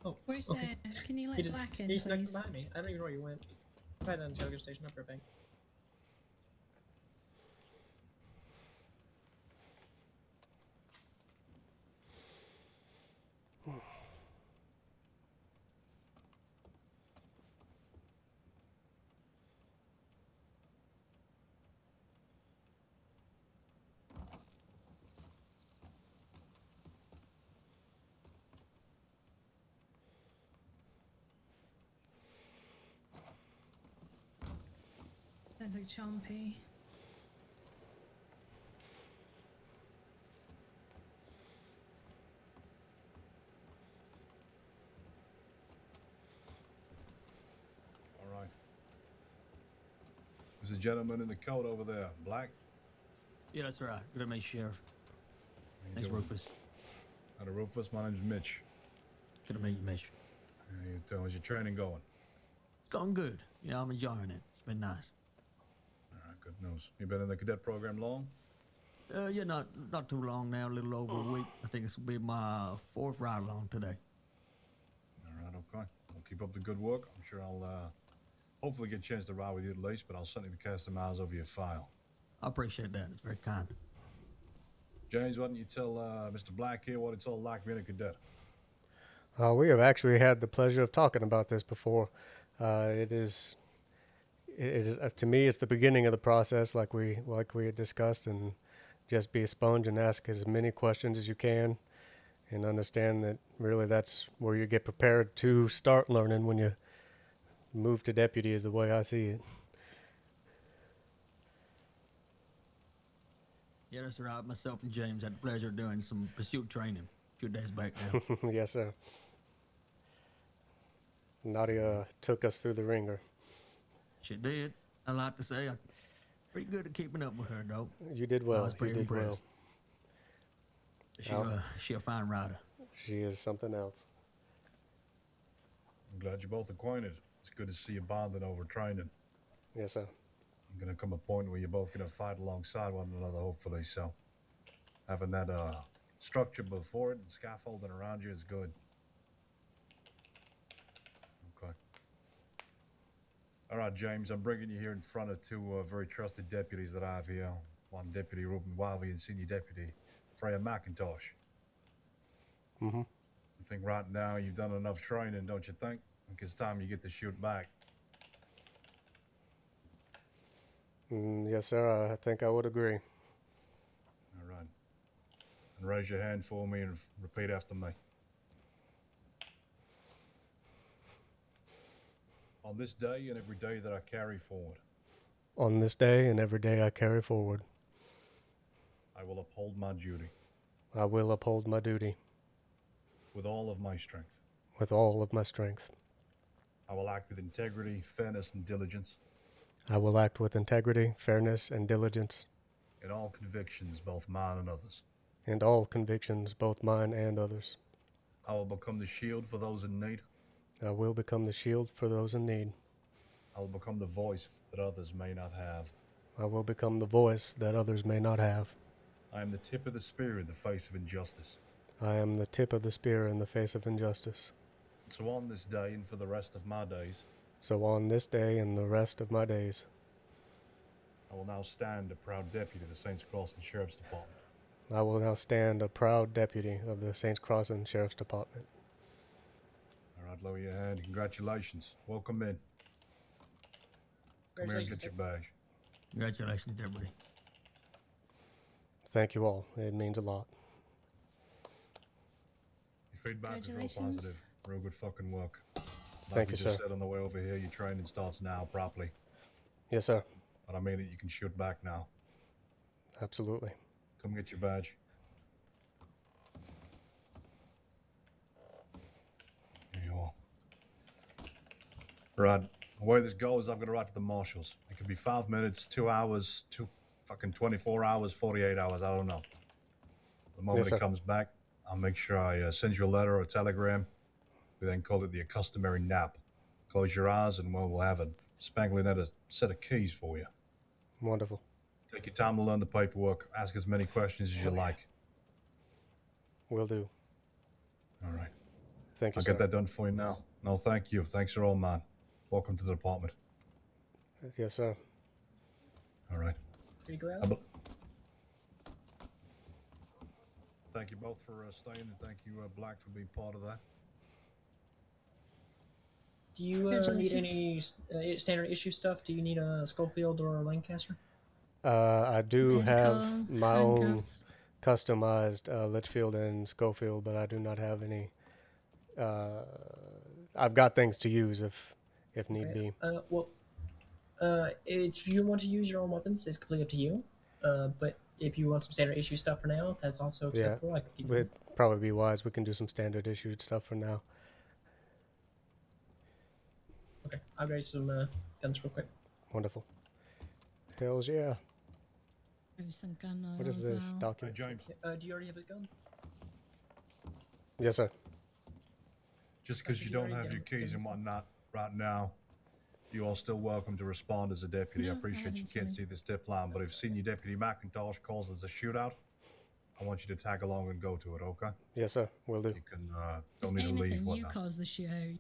Oh, Where's okay. can you let He just Black in, he snuck please? behind me. I don't even know where you went. Right on the toga station up bank. Sounds like chompy. All right. There's a gentleman in the coat over there. Black? Yeah, that's right. Good to meet you, Sheriff. How you Thanks, doing? Rufus. Hello, Rufus. My name's Mitch. Good to meet you, Mitch. How you doing? How's your training going? It's going good. Yeah, I'm enjoying it. It's been nice. All right, good news. You been in the cadet program long? Yeah, not too long now. A little over a week. I think this will be my 4th ride along today. All right, okay. Well, keep up the good work. I'm sure I'll hopefully get a chance to ride with you at least, but I'll certainly be casting my eyes over your file. I appreciate that. It's very kind. James, why don't you tell Mr. Black here what it's all like being a cadet? We have actually had the pleasure of talking about this before. It is to me, it's the beginning of the process, like we had discussed, and just be a sponge and ask as many questions as you can, and understand that really that's where you get prepared to start learning when you move to deputy, is the way I see it. Yeah, that's right. Myself and James had the pleasure of doing some pursuit training a few days back now. Yes, sir. Nadia took us through the ringer. She did. I like to say I'm pretty good at keeping up with her, though. You did I well. was You pretty did well. impressed. She a fine rider. She is something else. I'm glad you're both acquainted. It's good to see you bonding over training. Yes, sir. I'm gonna come a point where you're both gonna fight alongside one another, hopefully. So, having that structure before it and scaffolding around you is good. Okay. All right, James. I'm bringing you here in front of two very trusted deputies that I have here. One Deputy Ruben Wiley and Senior Deputy Freya McIntosh. Mm-hmm. I think right now you've done enough training, don't you think? I think it's time you get to shoot back. Yes, sir. I think I would agree. All right. And raise your hand for me and repeat after me. On this day and every day that I carry forward, On this day and every day I carry forward, I will uphold my duty I will uphold my duty with all of my strength. with all of my strength. I will act with integrity, fairness, and diligence I will act with integrity, fairness, and diligence in all convictions, both mine and others. in all convictions, both mine and others. I will become the shield for those in need. I will become the shield for those in need. I will become the voice that others may not have. I will become the voice that others may not have. I am the tip of the spear in the face of injustice. I am the tip of the spear in the face of injustice. So on this day and for the rest of my days, So on this day and the rest of my days, I will now stand a proud deputy of the Saints Crossing Sheriff's Department. I will now stand a proud deputy of the Saints Crossing Sheriff's Department. All right, lower your hand. Congratulations. Welcome in. Come here and get your badge. Congratulations, everybody. Thank you all. It means a lot. Your feedback is real Congratulations. positive. Real good fucking work. Thank you, just sir. said on the way over here, your training starts now properly. Yes, sir. But I mean it, you can shoot back now. Absolutely. Come get your badge. Here you are. Right. The way this goes, I'm going to write to the marshals. It could be 5 minutes, 2 hours, 24 hours, 48 hours. I don't know. The moment Yes, sir. it comes back, I'll make sure I send you a letter or a telegram. We then call it the customary nap. Close your eyes and we'll have a spangly net set of keys for you. Wonderful. Take your time to learn the paperwork. Ask as many questions as you like. Will do. All right. Thank you, I'll sir. get that done for you now. No, thank you. Thanks are all mine. Welcome to the department. Yes, sir. All right. Can you go I out? bel- Thank you both for staying, and thank you, Black, for being part of that. Do you need any standard issue stuff? Do you need a Schofield or a Lancaster? I do have Medical, my own handcuffs. customized Litchfield and Schofield, but I do not have any. I've got things to use if need Okay. be. If you want to use your own weapons, it's completely up to you. But if you want some standard issue stuff for now, that's also Yeah, acceptable. I can keep it'd probably be wise. We can do some standard issued stuff for now. Okay, I'll grab some guns real quick. Wonderful. Hells yeah. Maybe some gun What is oils this now. document? James, Do you already have his gun? Yes, sir. just because you don't have your keys and whatnot right now, you are still welcome to respond as a deputy. No, I I appreciate you haven't can't seen see this tip line, but if Senior Deputy McIntosh calls us a shootout, I want you to tag along and go to it, okay? Yes, sir. Will do. You can, If don't need to leave, anything, you whatnot. caused the shootout.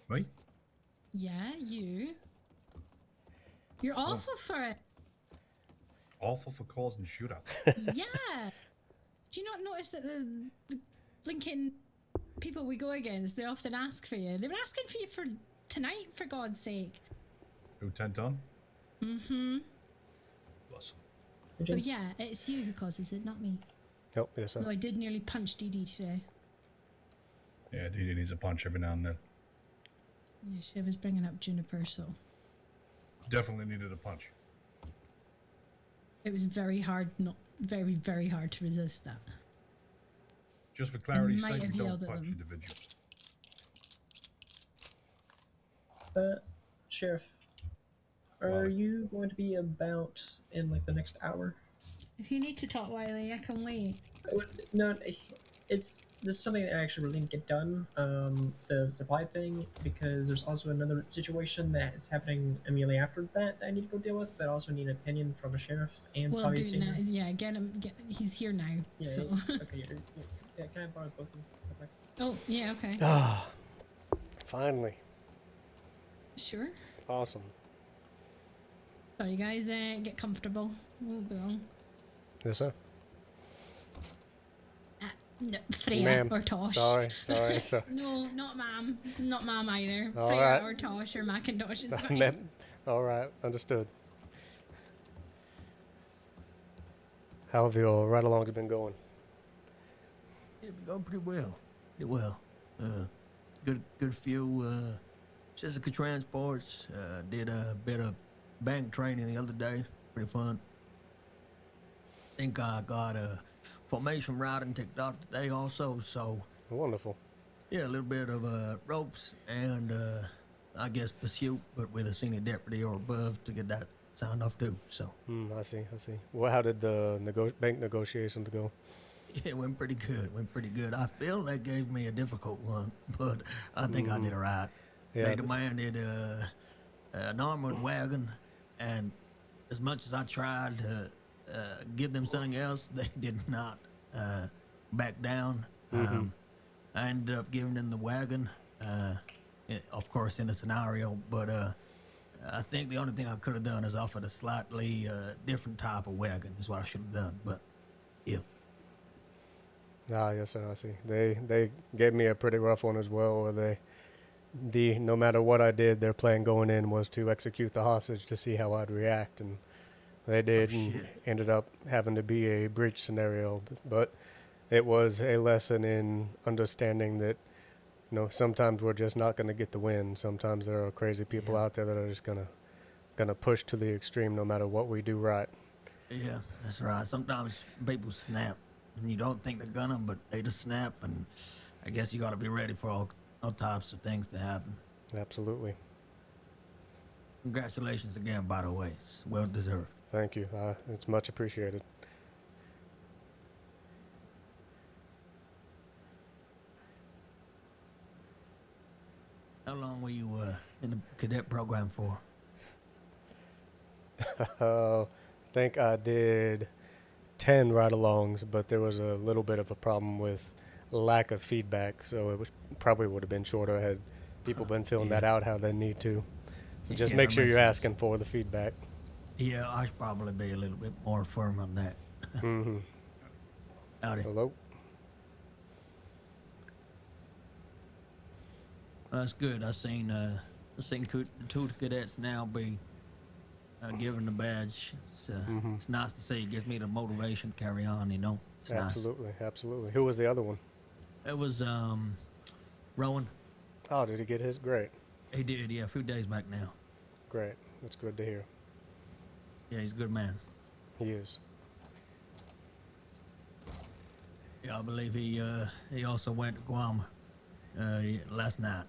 Me? Yeah, you. You're awful for it. Awful for causing shootouts. Yeah. Do you not notice that the blinking people we go against, they often ask for you? They were asking for you for tonight, for God's sake. Who, 10 ton? Mm-hmm. Bless him. Hey, So James. yeah, it's you who causes it, not me. Oh, yes, sir. Though I did nearly punch Dee Dee today. Yeah, Dee needs a punch every now and then. Yeah, she was bringing up Juniper, so Definitely needed a punch. it was very hard, not very, very hard to resist that. Just for clarity's might sake, have we don't yelled at punch them. individuals. Sheriff, are you going to be about in like the next hour? If you need to talk, Wiley, I can wait. No, it's there's something that I actually really need to get done. The supply thing, because there's also another situation that is happening immediately after that I need to go deal with, but I also need an opinion from a sheriff and Well, probably a do senior. now. Yeah, get him. He's here now. Yeah, So. okay, yeah, can I borrow both of them? Okay. Oh yeah, okay. Ah, finally. Sure. Awesome. Sorry, guys. Get comfortable. Won't be long. Yes, sir. No, Freya Ma'am. or Tosh. Sorry, sir. No, not ma'am. Not ma'am either. All Freya right. or Tosh or Macintosh is fine. Ma'am. All right, understood. How have your ride-alongs been going? Yeah, been going pretty well. Pretty well. Good few physical transports. Did a bit of bank training the other day. Pretty fun. Think I got a formation riding ticked off today also. So Wonderful. yeah, a little bit of ropes and I guess pursuit, but with a senior deputy or above to get that signed off too. So I see. Well, how did the bank negotiations go? yeah, it went pretty good. I feel they gave me a difficult one, but I think I did all right. Yeah. They demanded an armored wagon, and as much as I tried to give them something else, they did not back down. I ended up giving them the wagon, of course, in the scenario, but I think the only thing I could have done is offered a slightly different type of wagon is what I should have done, but yeah. Ah, yes, sir. I see. They gave me a pretty rough one as well. Where no matter what I did, their plan going in was to execute the hostage to see how I'd react, and they did, and shit. ended up having to be a breach scenario. But it was a lesson in understanding that, sometimes we're just not going to get the win. Sometimes there are crazy people out there that are just gonna push to the extreme no matter what we do right. Yeah, that's right. Sometimes people snap, and you don't think they're gonna, but they just snap, and I guess you gotta be ready for all types of things to happen. Absolutely. Congratulations again, by the way. It's well deserved. Thank you. It's much appreciated. How long were you in the cadet program for? I think I did 10 ride-alongs, but there was a little bit of a problem with lack of feedback, so it probably would have been shorter had people been filling that out how they need to. So just Yeah, make that sure makes you're sense. asking for the feedback. Yeah, I should probably be a little bit more firm on that. Mm-hmm. Howdy. Hello? That's good. I've seen two cadets now be given the badge. It's nice to see. It gives me the motivation to carry on, It's nice. Absolutely. Who was the other one? It was Rowan. Oh, did he get his? Great. He did, yeah, a few days back now. Great. That's good to hear. Yeah, he's a good man. He is. Yeah, I believe he also went to Guam last night.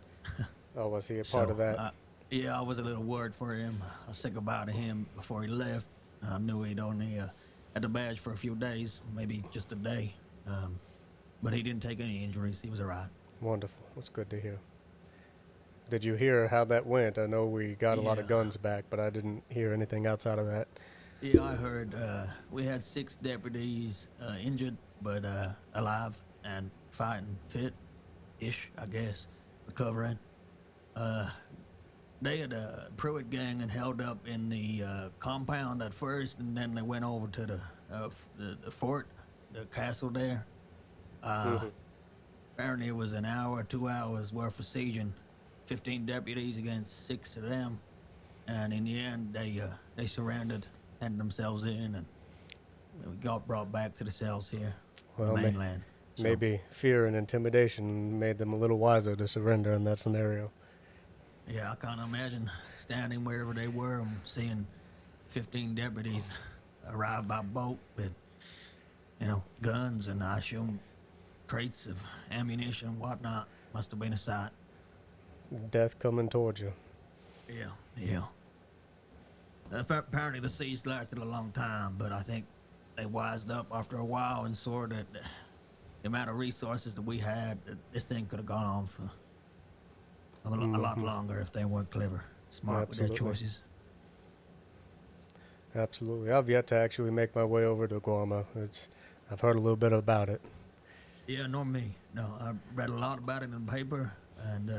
Oh, was he a part of that? Yeah, I was a little worried for him. I said goodbye to him before he left. I knew he'd only had the badge for a few days, maybe just a day. But he didn't take any injuries. He was all right. Wonderful. That's good to hear. Did you hear how that went? I know we got a lot of Yeah. guns back, but I didn't hear anything outside of that. Yeah, I heard we had 6 deputies injured, but alive and fighting fit-ish, I guess, recovering. They had a Pruitt gang and held up in the compound at first, and then they went over to the fort, the castle there. Apparently it was an hour, 2 hours worth of sieging, 15 deputies against 6 of them, and in the end they surrendered, handed themselves in, and we got brought back to the cells here, on Well, the mainland. So, Maybe fear and intimidation made them a little wiser to surrender in that scenario. yeah, I can't imagine standing wherever they were and seeing 15 deputies arrive by boat with, guns and I assume crates of ammunition and whatnot. Must have been a sight. Death coming towards you. Yeah. Apparently the siege lasted a long time, but I think they wised up after a while and saw that the amount of resources that we had, that this thing could have gone on for a lot longer if they weren't clever, smart with their Absolutely. choices. Absolutely. I've yet to actually make my way over to Guam. I've heard a little bit about it. Yeah, nor me. No, I read a lot about it in the paper and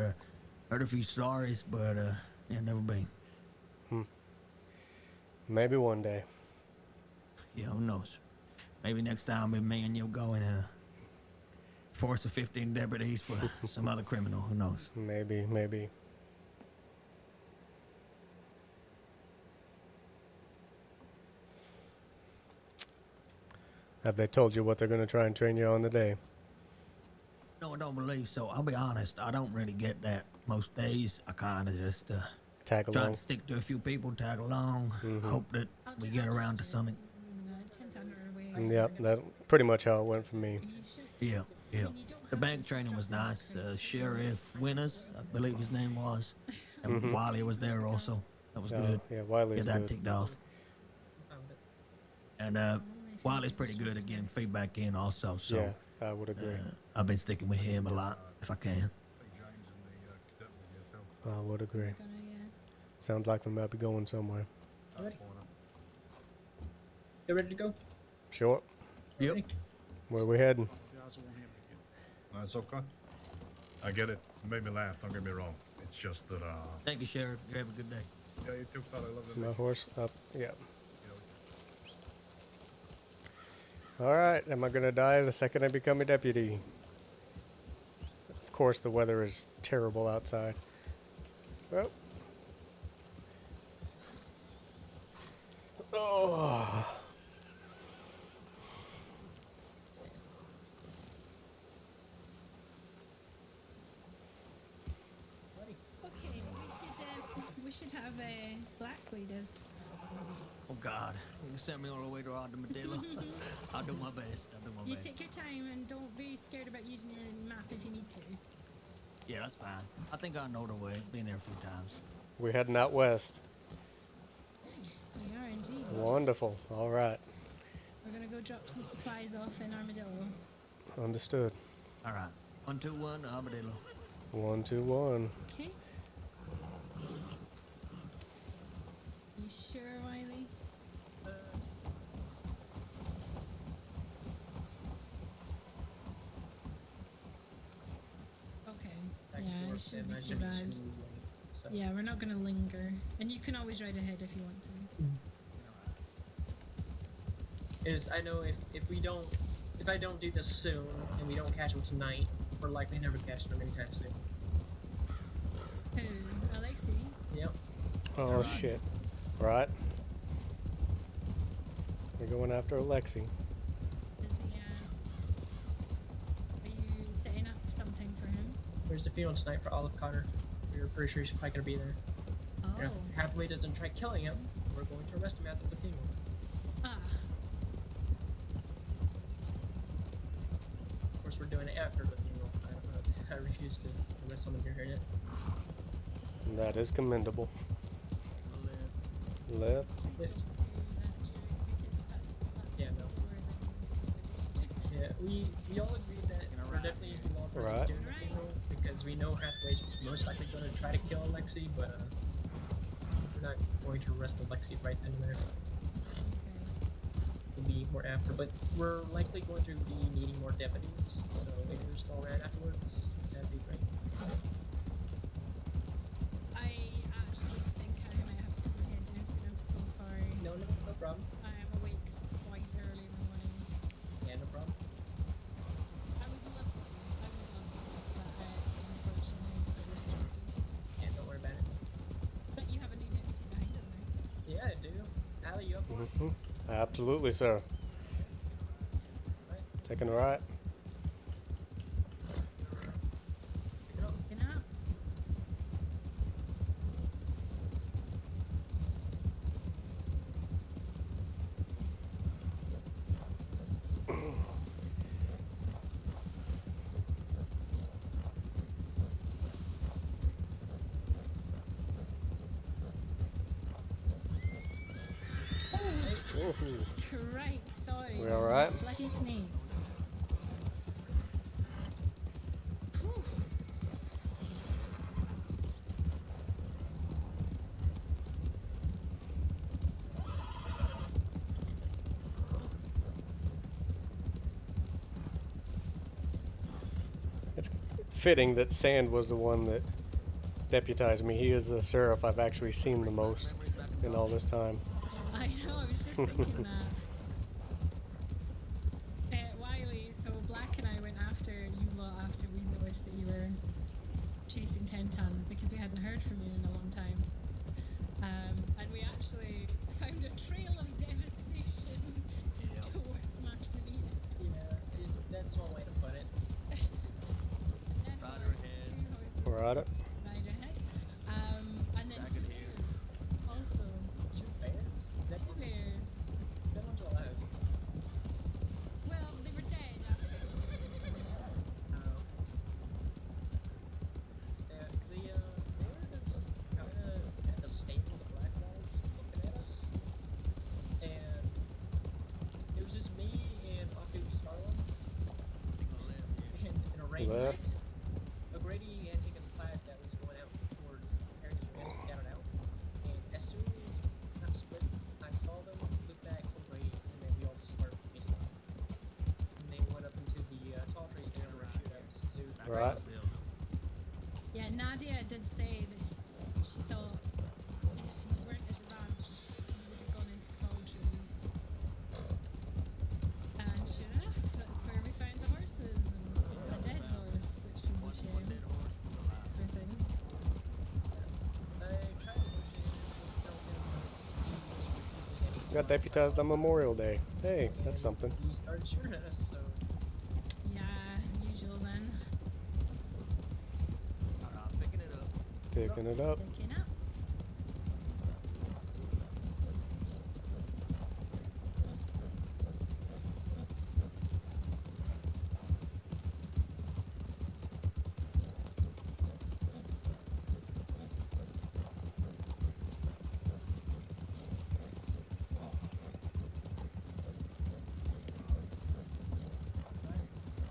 heard a few stories, but yeah, never been. Maybe one day. Yeah, who knows? Maybe next time me and you'll go in a force of 15 deputies for some other criminal. Who knows? Maybe. Have they told you what they're going to try and train you on today? No, I don't believe so. I'll be honest. I don't really get that most days. I kind of just Tag try along? to stick to a few people, tag along, hope that we get around to something. Yep, that's pretty much how it went for me. Yeah. The bank training was nice. Sheriff Winners, I believe his name was. And Wiley was there also. That was good. Yeah, Wiley's Get that good. ticked off. And Wiley's pretty good at getting feedback in also. So Yeah, I would agree. I've been sticking with him a lot if I can. James and the cadet with you too. I would agree. Sounds like we might be going somewhere. Ready? You ready to go? Sure. Yep. Ready? Where we heading? That's okay. I get it. It made me laugh, don't get me wrong. It's just that, Thank you, Sheriff. You have a good day. yeah, you too, fella. Love Is to my meet you. horse up? Yeah. You know, All right. Am I going to die the second I become a deputy? Of course, the weather is terrible outside. Oh. Oh. Okay, we should have black leaders. Oh God, you sent me all the way to Armadillo. I'll do my best. You take your time and don't be scared about using your map if you need to. Yeah, that's fine. I think I know the way. Been there a few times. We're heading out west. We are indeed. Wonderful. All right. We're gonna go drop some supplies off in Armadillo. Understood. All right. 1, 2, 1, Armadillo. 1, 2, 1. Okay. You sure, Wiley? Okay. Yeah, it shouldn't be too bad. So. Yeah, we're not gonna linger, and you can always ride ahead if you want to. I know if I don't do this soon and we don't catch him tonight, we're likely never catching him anytime soon. Who? Alexi? Yep. Oh, shit. Right. We're going after Alexi. Is he? Are you setting up something for him? There's a funeral tonight for Olive Carter. we're pretty sure he's probably gonna be there. Oh. And if Hathaway doesn't try killing him, we're going to arrest him after the funeral. Ah. Of course, we're doing it after the funeral. I refuse to arrest someone here yet. That is commendable. Live. Left. Yeah, no. Yeah, we all agreed that we're definitely using law enforcement Right. during the funeral because we know Hathaway's most likely going to try to kill Alexi, but we're not going to arrest Alexi right then and there. We'll be more after, but we're likely going to be needing more deputies, so if you're still around afterwards, that'd be great. I actually think I might have to put my head down soon. I'm so sorry. No problem. I am awake quite early in the morning. Yeah, no problem. I would love to, but unfortunately I'm restricted. Yeah, don't worry about it. But you have a new deputy behind us now. Yeah, I do. Allie, you up for it? Mhm. Absolutely, sir. Right. Taking a right. Pick it up. You know? Woohoo. Right, sorry. We all right? Bloody snake. Whew. It's fitting that Sand was the one that deputized me. He is the sheriff I've actually seen the most in all this time. I know, I was just thinking that. Wiley, so Black and I went after you lot after we noticed that you were chasing Tentan because we hadn't heard from you in a long time. And we actually found a trail of devastation towards Matsunia. Yeah, that's one way to put it. And Rider horse, ahead. 2 horses. We're at it. Rider ahead. And then Stack 2 it bears also. 2 bears? 2 bears. That one's alive. Well, they were dead after. Yeah, they were just kind of at the stable of the black wall, just looking at us. And it was just me and off-duty Starlin. And a rain Left. O'Grady had taken the flag that was going out towards Heritage West and scouted out. And as soon as I split, I saw them look back away, and then we all just started facing them. And they went up into the tall trees there and were shoot out just to Right. Yeah, Nadia did say that she thought if these weren't at the ranch, you would have gone into tall trees. And sure enough, that's where we found the horses and a dead horse, which was a shame. I think. I tried to push it, tell him he was Got deputized on Memorial Day. Hey, that's something. He started shooting at us, so Yeah, usual then. I'm picking it up. Picking it up. Picking up.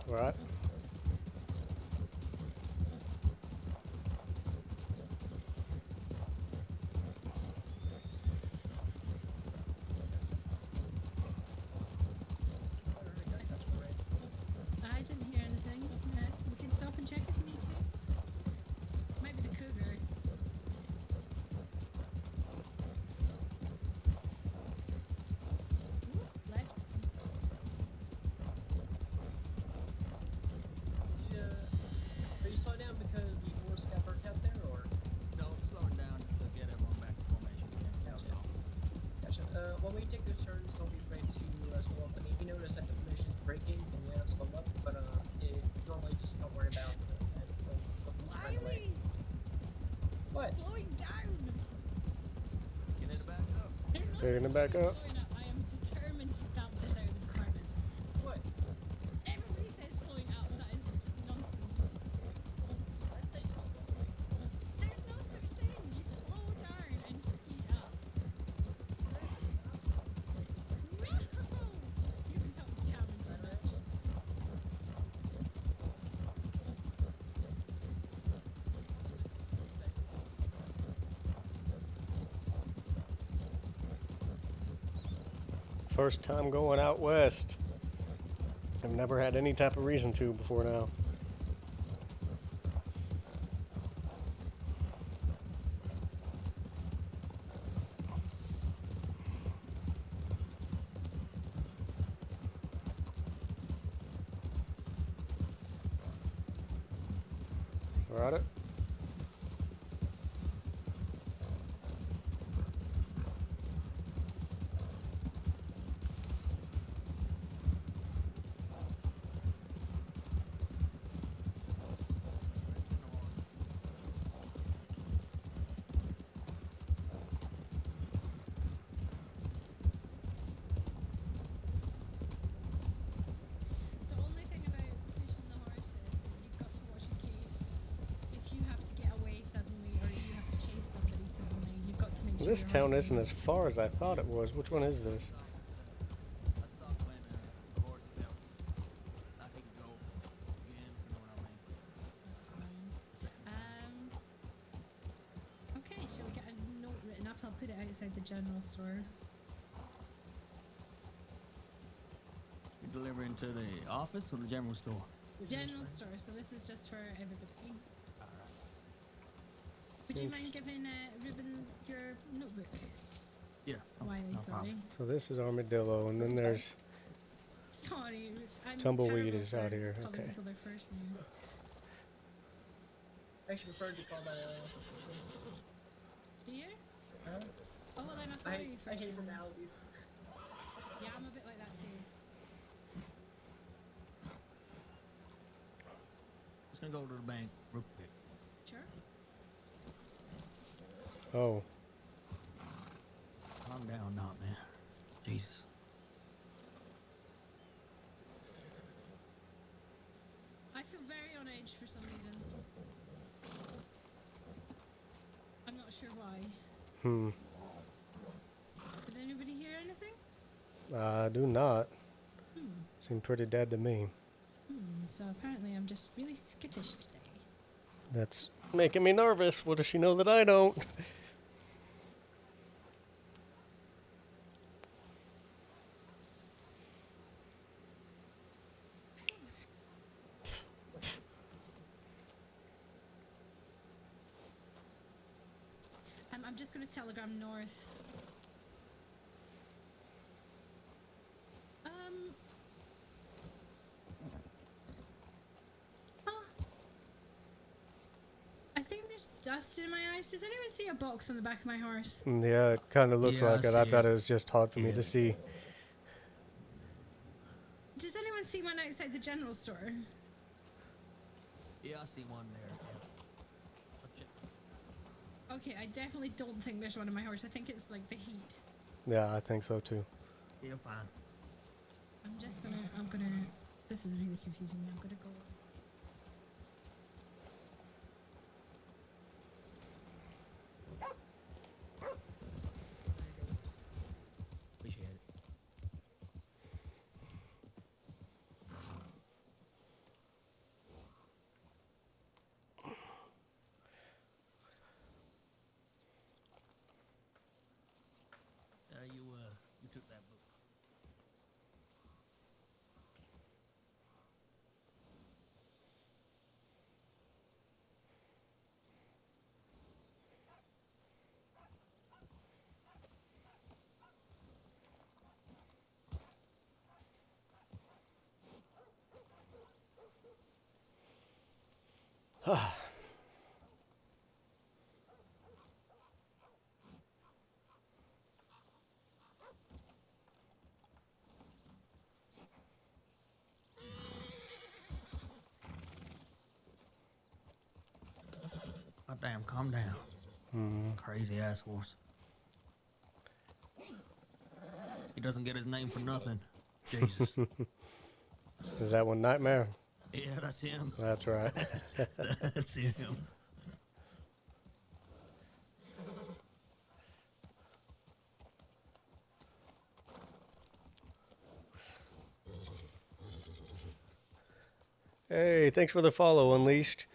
Right. I didn't hear anything. We can stop and check if you need to. Might be the cougar. Ooh, left. Are you slowing down because the horse got burnt out there, or? No, slowing down just to get everyone back to formation again. That was all. Gotcha. When we take those turns, don't be afraid to slow up. I mean, if you notice that the formation's breaking, then yeah, slow up. But normally just don't worry about it. Right away. Wiley! Picking it back up. Slowing up. I am determined to stamp this out of the department. What? Everybody says slowing up. That is just nonsense. There's no such thing. You slow down and speed up. No! You've been talking to Cameron too much. First time going out west. I've never had any type of reason to before now. We're at it. So only thing about pushing the horses is you've got to watch your case. If you have to get away suddenly or you have to chase somebody suddenly, you've got to make sure This your town horses isn't are- as far as I thought it was. Which one is this? I stopped when the horse fell. I think go again, you know what I mean? That's fine. Okay, shall we get a note written up? I'll put it outside the general store. You delivering to the office or the general store? General store, so this is just for everybody. Alright. Would you mind giving Ruben your notebook? Yeah. Wiley, no sorry. problem. So this is Armadillo, and then there's Sorry, I'm Tumbleweed terrible is out for here, calling okay. people their first name. I actually prefer to be called by. Do you? Huh? Oh, well then I'll I call you I first. hate then. formalities. Yeah, I'm a bit like that too. Just gonna go to the bank real quick. Sure. oh, Calm down, not man. Jesus. I feel very on edge for some reason. I'm not sure why. Did anybody hear anything? I do not. Hmm. Seem pretty dead to me. So apparently I'm just really skittish today. That's making me nervous. What does she know that I don't? I'm just going to telegram north. I think there's dust in my eyes. Does anyone see a box on the back of my horse? Yeah, it kind of looks Yeah, like I it. I see thought it. it was just hard for me Yeah. to see. Does anyone see one outside the general store? Yeah, I see one there. I'll check. Okay, I definitely don't think there's one on my horse. I think it's like the heat. Yeah, I think so too. Yeah, fine. I'm gonna, this is really confusing me. I'm gonna go. Appreciate it. You took that book. Oh, damn, calm down. Crazy ass horse. doesn't get his name for nothing. Jesus. Is that one Nightmare? Yeah, that's him. That's right. That's him. Hey, thanks for the follow, Unleashed.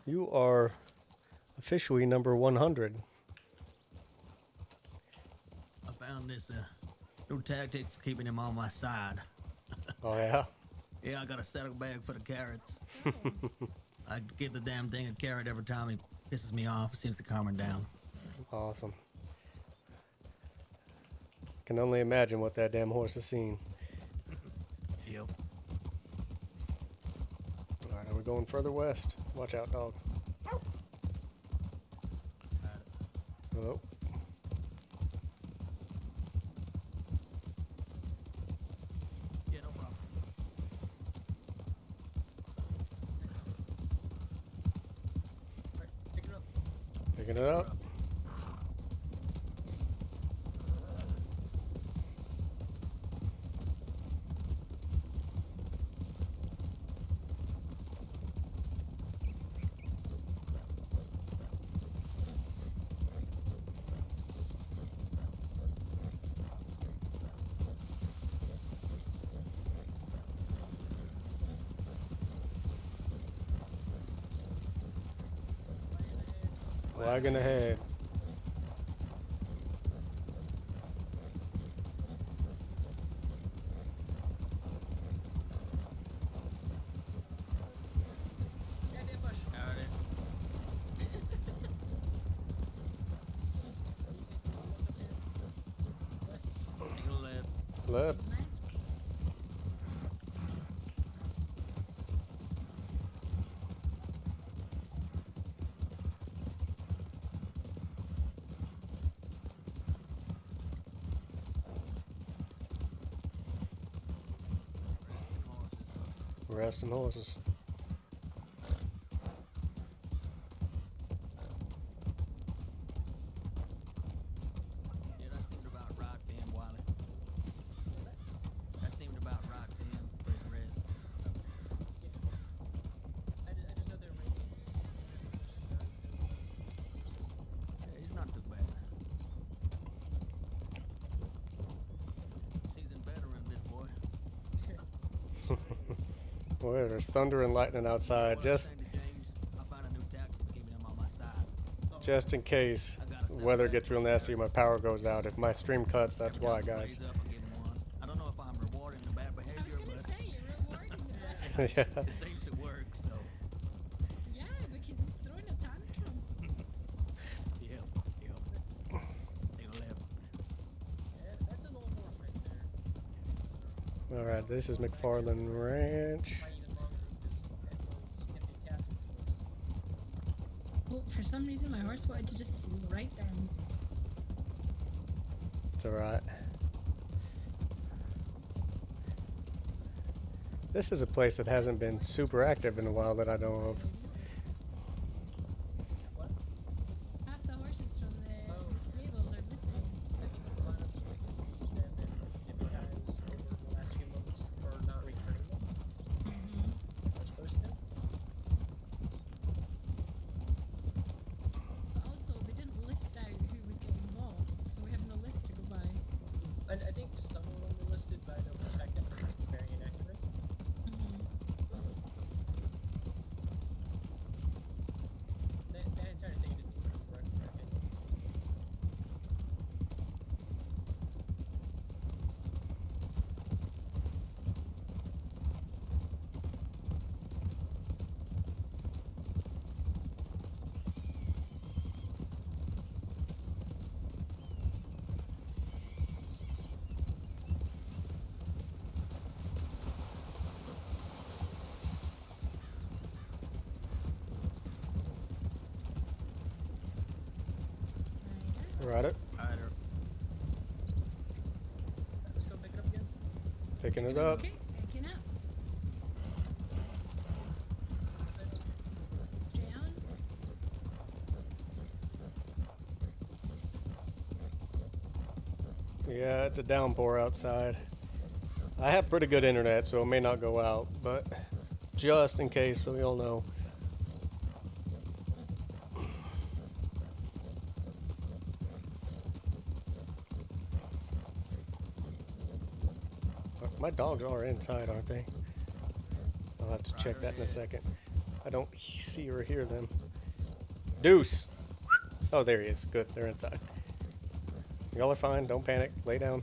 You are officially number 100. I found this new tactic for keeping him on my side. Oh, yeah? Yeah, I got a saddlebag for the carrots. I give the damn thing a carrot every time he pisses me off. It seems to calm him down. Awesome. Can only imagine what that damn horse has seen. Yep. Alright, are we going further west? Watch out, dog. Hello? Yeah, no problem. Alright, pick it up. Picking it up. Wagon ahead. Goddamn bush. Take a left. Left. Left. Resting horses. Yeah, that seemed about right for him, Wiley. That seemed about right for him for his rest. I just know they're radios. Yeah, he's not too bad. Seasoned veteran, this boy. Boy, there's thunder and lightning outside. What I was Just saying to James, I found a new tactic for keeping him on my side. just in case I got a the weather saddlebag gets for real the nasty, my carrots. power goes out. If my stream cuts, that's Every why, time he guys. plays up, I give him one. I don't know if I'm rewarding the bad I was behavior, gonna but say you're rewarding that. Yeah. it seems to work, so. Yeah, because he's throwing a tantrum. Yep. Take a left. Yeah, that's an old horse right there. Alright, this is McFarland Ranch. Why even longer because that road's fantastic horse. Oh, for some reason my horse wanted to just slow right down. It's alright. This is a place that hasn't been super active in a while that I know of. What? Half the horses from the stables are missing. I think the plan is to use them if it has over the last few months or not returning them. We're supposed to. But also, they didn't list out who was getting what, so we have no list to go by. I think some of them were listed, but I know for a fact that it's very inaccurate. That entire thing is incorrect, in my opinion. Right it. Either. Let's go pick it up again. Picking it up. Okay, picking up. Straight on. Yeah, it's a downpour outside. I have pretty good internet, so it may not go out, but just in case, so you'll know. Fuck, my dogs are inside, aren't they? I'll have to check that in a second. I don't see or hear them. Deuce! Oh, there he is. Good, they're inside. Y'all are fine. Don't panic. Lay down.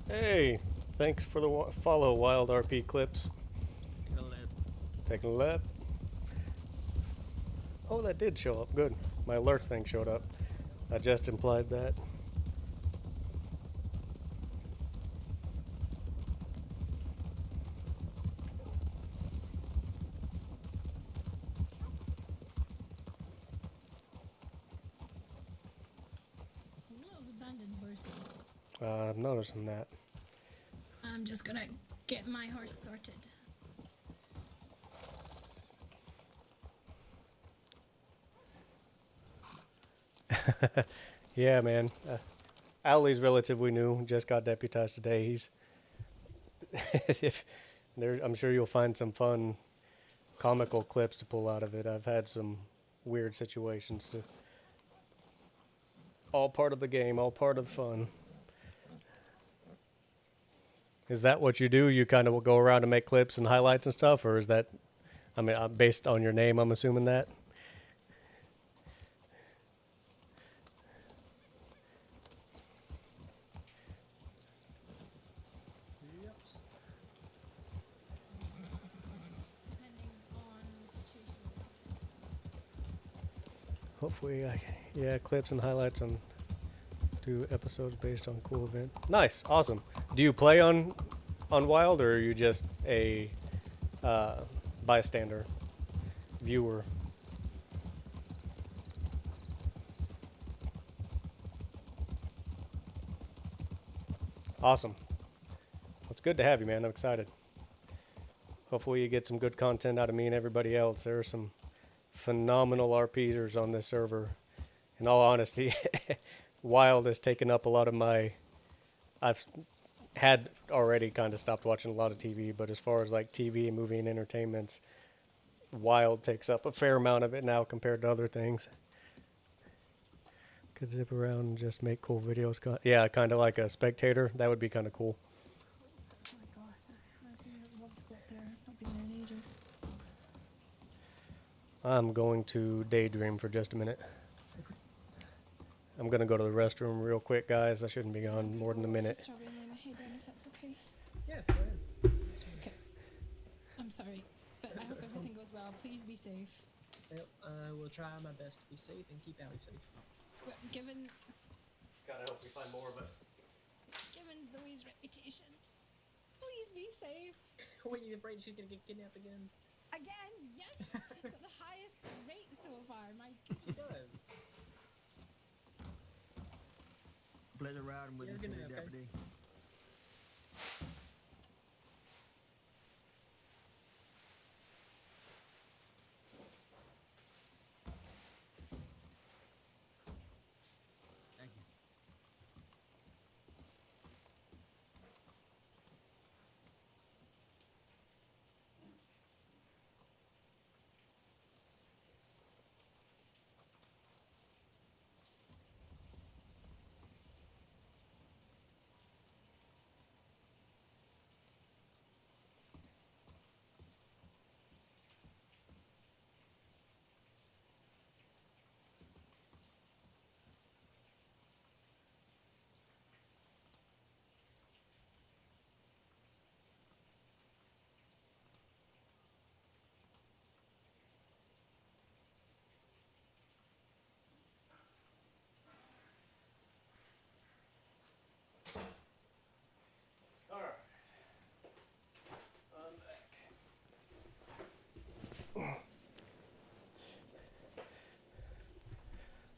Hey, thanks for the follow, WildRP Clips. Taking a left. Oh, that did show up. Good. My alerts thing showed up. I just implied that. A lot of abandoned horses. I'm noticing that. I'm just gonna get my horse sorted. Yeah, man. Owlie's relatively new. Just got deputized today. He's. If there, I'm sure you'll find some fun, comical clips to pull out of it. I've had some weird situations. All part of the game. All part of fun. Is that what you do? You kind of will go around and make clips and highlights and stuff, or is that? I mean, based on your name, I'm assuming that. Depending on the situation. Hopefully, yeah, clips and highlights on 2 episodes based on cool event. Nice, awesome. Do you play on Wild, or are you just a bystander, viewer? Awesome. It's good to have you, man. I'm excited. Hopefully you get some good content out of me and everybody else. There are some phenomenal RPers on this server. In all honesty, Wild has taken up a lot of my... I've had already kind of stopped watching a lot of TV, but as far as like TV, movie, and entertainments, Wild takes up a fair amount of it now compared to other things. Could zip around and just make cool videos. Yeah, kind of like a spectator. That would be kind of cool. Oh my god, I love to go up there. I've been there in ages. I'm going to daydream for just a minute. I'm going to go to the restroom real quick, guys. I shouldn't be gone more than a minute. Strawberry and lay my head down if that's okay. Yeah, go ahead. Okay. I'm sorry, but I hope everything goes well. Please be safe. Well, I will try my best to be safe and keep Allie safe. Well, given Gotta hope we find more of us. Zoe's reputation, please be safe. What, you afraid she's gonna get kidnapped again? Again, yes, she's got the highest rate so far. My Good. Pleasure riding with You're you, gonna- okay. Deputy. Thank you.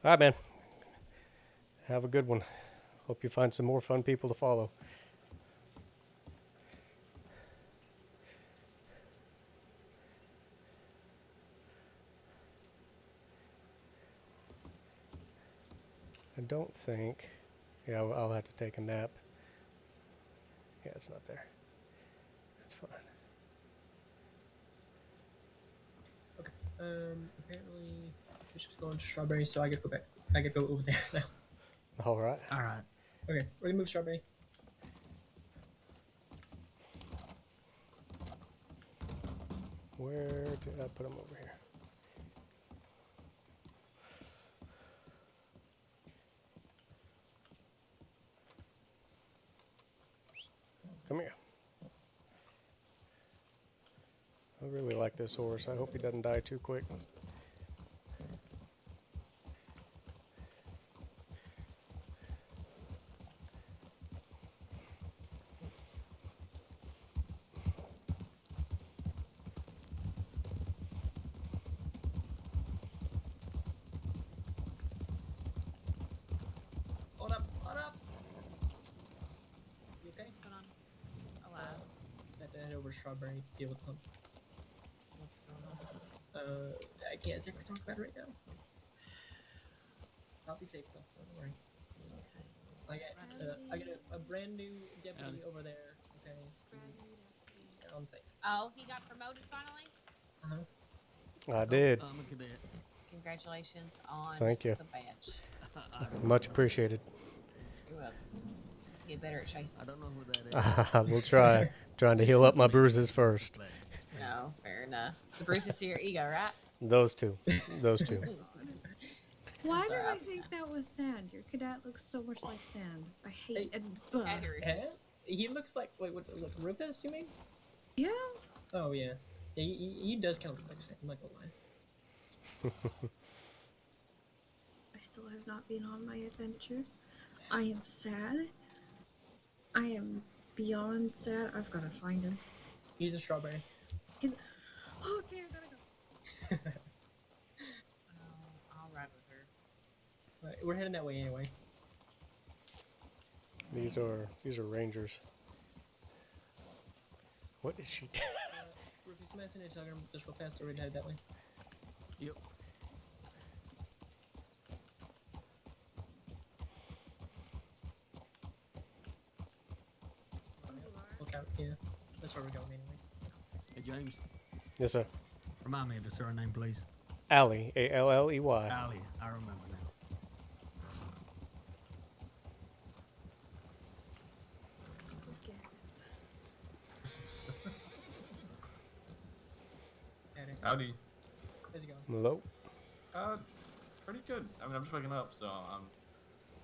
All right, man. Have a good one. Hope you find some more fun people to follow. I don't think... Yeah, I'll have to take a nap. Yeah, it's not there. That's fine. Okay. Apparently, Bishop's going to Strawberry, so I gotta go back. I gotta go over there now. All right. All right. Okay, we're gonna move Strawberry. Where did I put them over here? Come here. I really like this horse. I hope he doesn't die too quick. Hold up, hold up. You okay? What's going on? Hello. Had to head over to Strawberry to deal with something. What's going on? I can't exactly talk about it right now. I'll be safe though. Don't worry. I got a brand new deputy over there. Okay. I'm safe. Oh, he got promoted finally? I did. I'm a cadet. Congratulations on Thank you. the badge. Much appreciated. You're welcome. Get better at chasing. I don't know who that is. We'll try. Trying to heal up my bruises first. No, fair enough. The bruises to your ego, right? Those two. Those two. Why That's did all I right. think that was sand? Your cadet looks so much like sand. I hate Hey, and bug. Andrews. He looks like what Rufus? You mean? Yeah. Oh yeah. Yeah, he does kind of look like Sam. I'm not gonna lie. I still have not been on my adventure. I am sad. I am beyond sad. I've got to find him. He's a Strawberry. He's. Oh, okay, I gotta go. I'll ride with her. Right, we're heading that way anyway. These are rangers. What is she? Rufus, you mind sending a telegram just real fast so we're headed that way? Yep. Look out, yeah. That's where we're going anyway. Hey, James, Yes, sir. remind me of the surname, please. Alley. Alley. Allie. I remember now. Howdy. How's it going? Hello. Pretty good. I mean, I'm just waking up, so I'm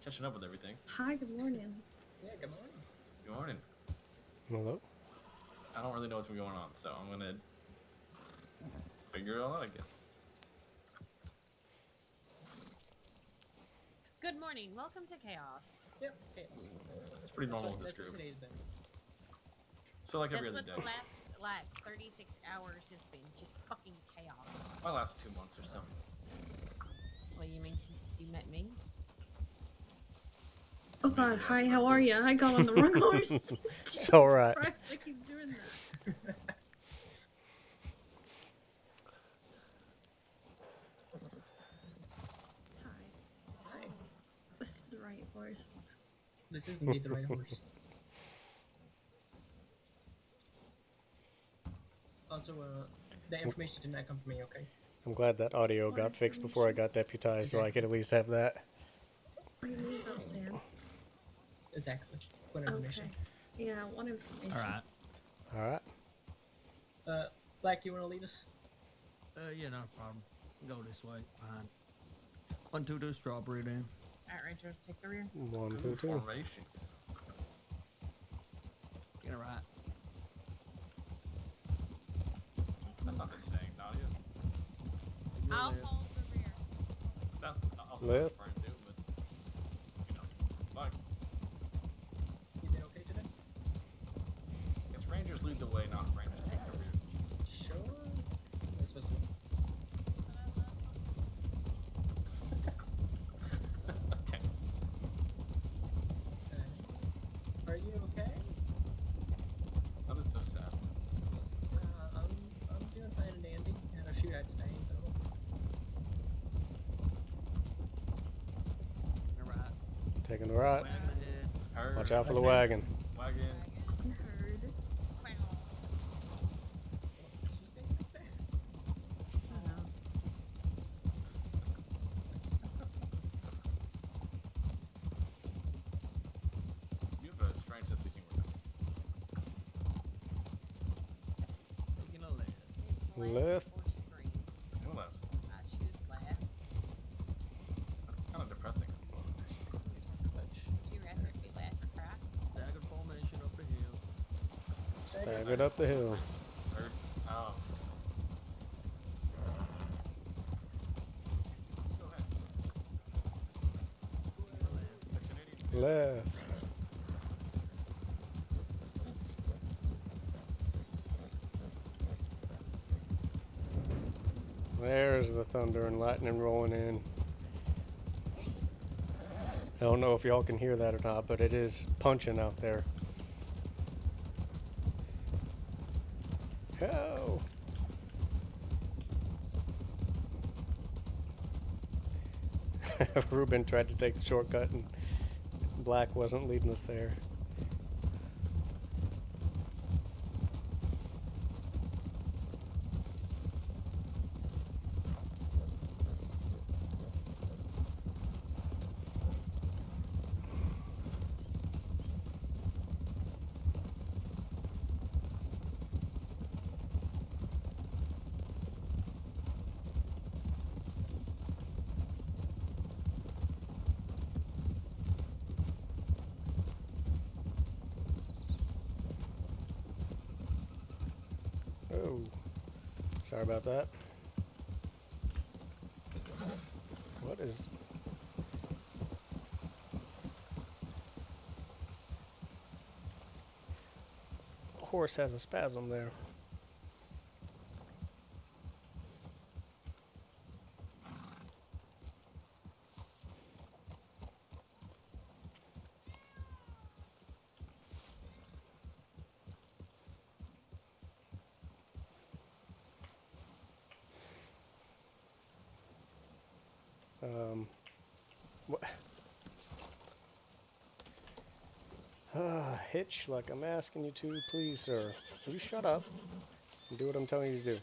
catching up with everything. Hi, good morning. Yeah, good morning. Good morning. Hello. I don't really know what's been going on, so I'm gonna figure it all out, I guess. Good morning. Welcome to Chaos. Yep. Hey. It's pretty normal with this That's what group. today's been. So like every That's other what day. the last, 36 hours has been. Just fucking chaos. My last 2 months or so. What do you mean since you met me? Oh god, that's hi, fine, how too. are you? I got on the wrong horse. It's all right. Jesus Christ, I keep doing that. Hi. Hi. This is the right horse. This is indeed the right horse. Also, the information did not come from me, okay? I'm glad that audio got fixed before I got deputized, so I could at least have that. What do you mean about Sam? Exactly. What Okay. information? Yeah, what information? All right. All right. Black, you want to lead us? Yeah, no problem. Go this way. Fine. 1, 2, 2, strawberry then. Alright, Ranger, take the rear. 1, 2, Good 2. formations. Get it right. That's not the saying, Nadia. You're I'll there. hold the rear. That's also Left. referring to, but you know, like You did okay today? it's Rangers lead the way, not Rangers take the rear. Sure. That's supposed to be. Taking the right. Wagon ahead. Heard. Watch out for the wagon. Wagon. Heard. You have a strange sense of humor. Taking a left. It's Left. or screen. Who knows? I choose left. That's kind of depressing. Would you rather be left or right? Staggered formation up the hill. Staggered up the hill. Heard. Oh. Go ahead. Taking a left. The Canadian. Left. There's the thunder and lightning rolling in. I don't know if y'all can hear that or not, but it is punching out there. Oh. Ruben tried to take the shortcut and Black wasn't leading us there. Oh, sorry about that. What is... Horse has a spasm there. What? Hitch, like I'm asking you to, please, sir. Will you shut up and do what I'm telling you to do?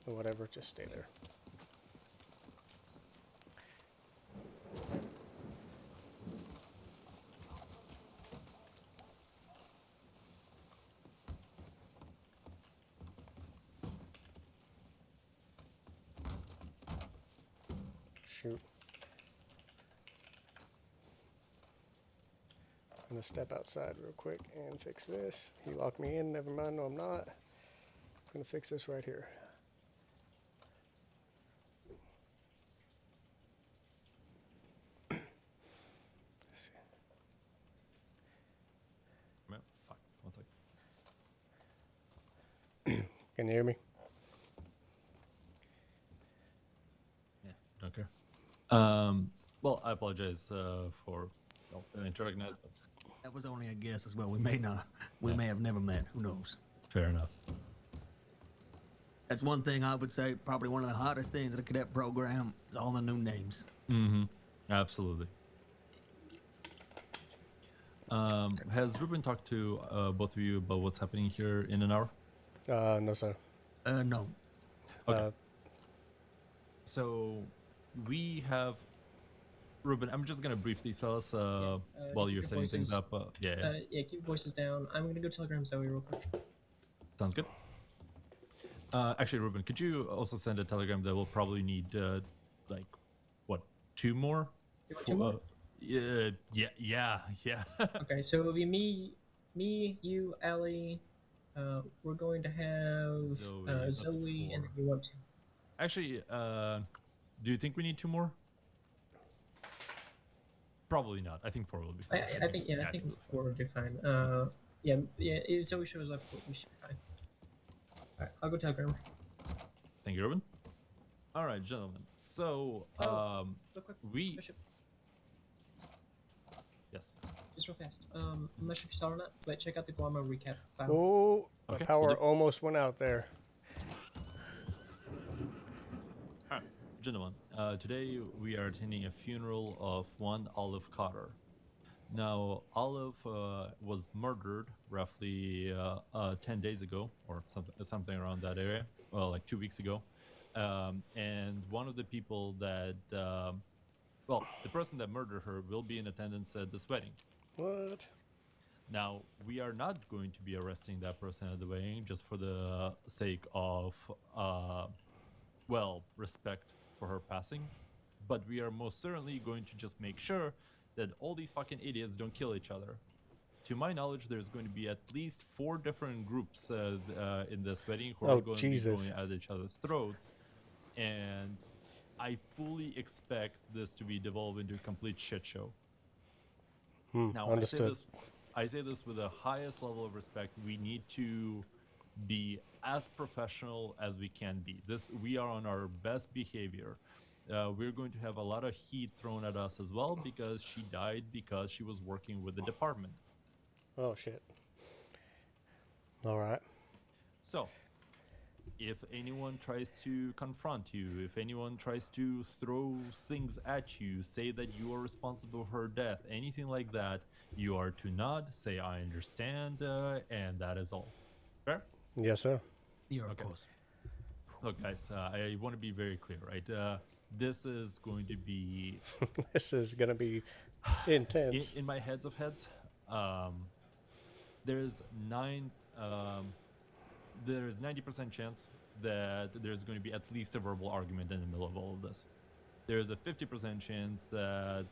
Or whatever, just stay there. Shoot. I'm gonna step outside real quick and fix this. He locked me in, never mind, no I'm not. I'm gonna fix this right here. Fuck. 1 second. Can you hear me? Yeah, don't care. Well, I apologize for interrupting us, but That was only a guess as well. We may not. We may have never met. Who knows? fair enough. That's one thing I would say. Probably one of the hottest things in the cadet program is all the new names. Mm-hmm. Absolutely. Has Ruben talked to both of you about what's happening here in an hour? No, sir. No. Okay. So we have Ruben. I'm just gonna brief these fellas while keep you're your setting things voices- up. Yeah. Yeah, keep your voices down. I'm gonna go telegram Zoe real quick. Sounds good. Actually, Ruben, could you also send a telegram that we'll probably need, like, what, 2 more? You want 2 more? Yeah. Okay, so it'll be me, you, Allie. We're going to have that's Zoe, and 4. then you want 2. Actually, do you think we need 2 more? Probably not. I think 4 will be fine. I think 4 would be fine. Yeah. If Zoe shows up, we should be fine. Alright, I'll go telegram. Thank you, Ruben. All right, gentlemen. So, Real quick, we... Bishop, Yes. just real fast. I'm not sure if you saw it or not, but check out the Guamo recap file. Oh, my Okay, power will do. almost went out there. Gentlemen, today we are attending a funeral of one Olive Cotter. Now, Olive was murdered roughly 10 days ago, or something around that area, well, like 2 weeks ago. And one of the people that, well, the person that murdered her will be in attendance at this wedding. What? Now, we are not going to be arresting that person at the wedding just for the sake of, well, respect for her passing. But we are most certainly going to just make sure that all these fucking idiots don't kill each other. To my knowledge, there's going to be at least 4 different groups in this wedding who are going to be going at each other's throats. And I fully expect this to be devolved into a complete shit show. Now, Understood. I say this with the highest level of respect. We need to be as professional as we can be. We are on our best behavior. We're going to have a lot of heat thrown at us as well because she died because she was working with the department. Oh, shit. All right. So, if anyone tries to confront you, if anyone tries to throw things at you, say that you are responsible for her death, anything like that, you are to nod, say, I understand, and that is all. Fair? Yes, sir. Yeah, of course. Look, guys, I want to be very clear, right? This is going to be... This is going to be intense. In my heads of heads, there's 90% chance that there's going to be at least a verbal argument in the middle of all of this. There's a 50% chance that,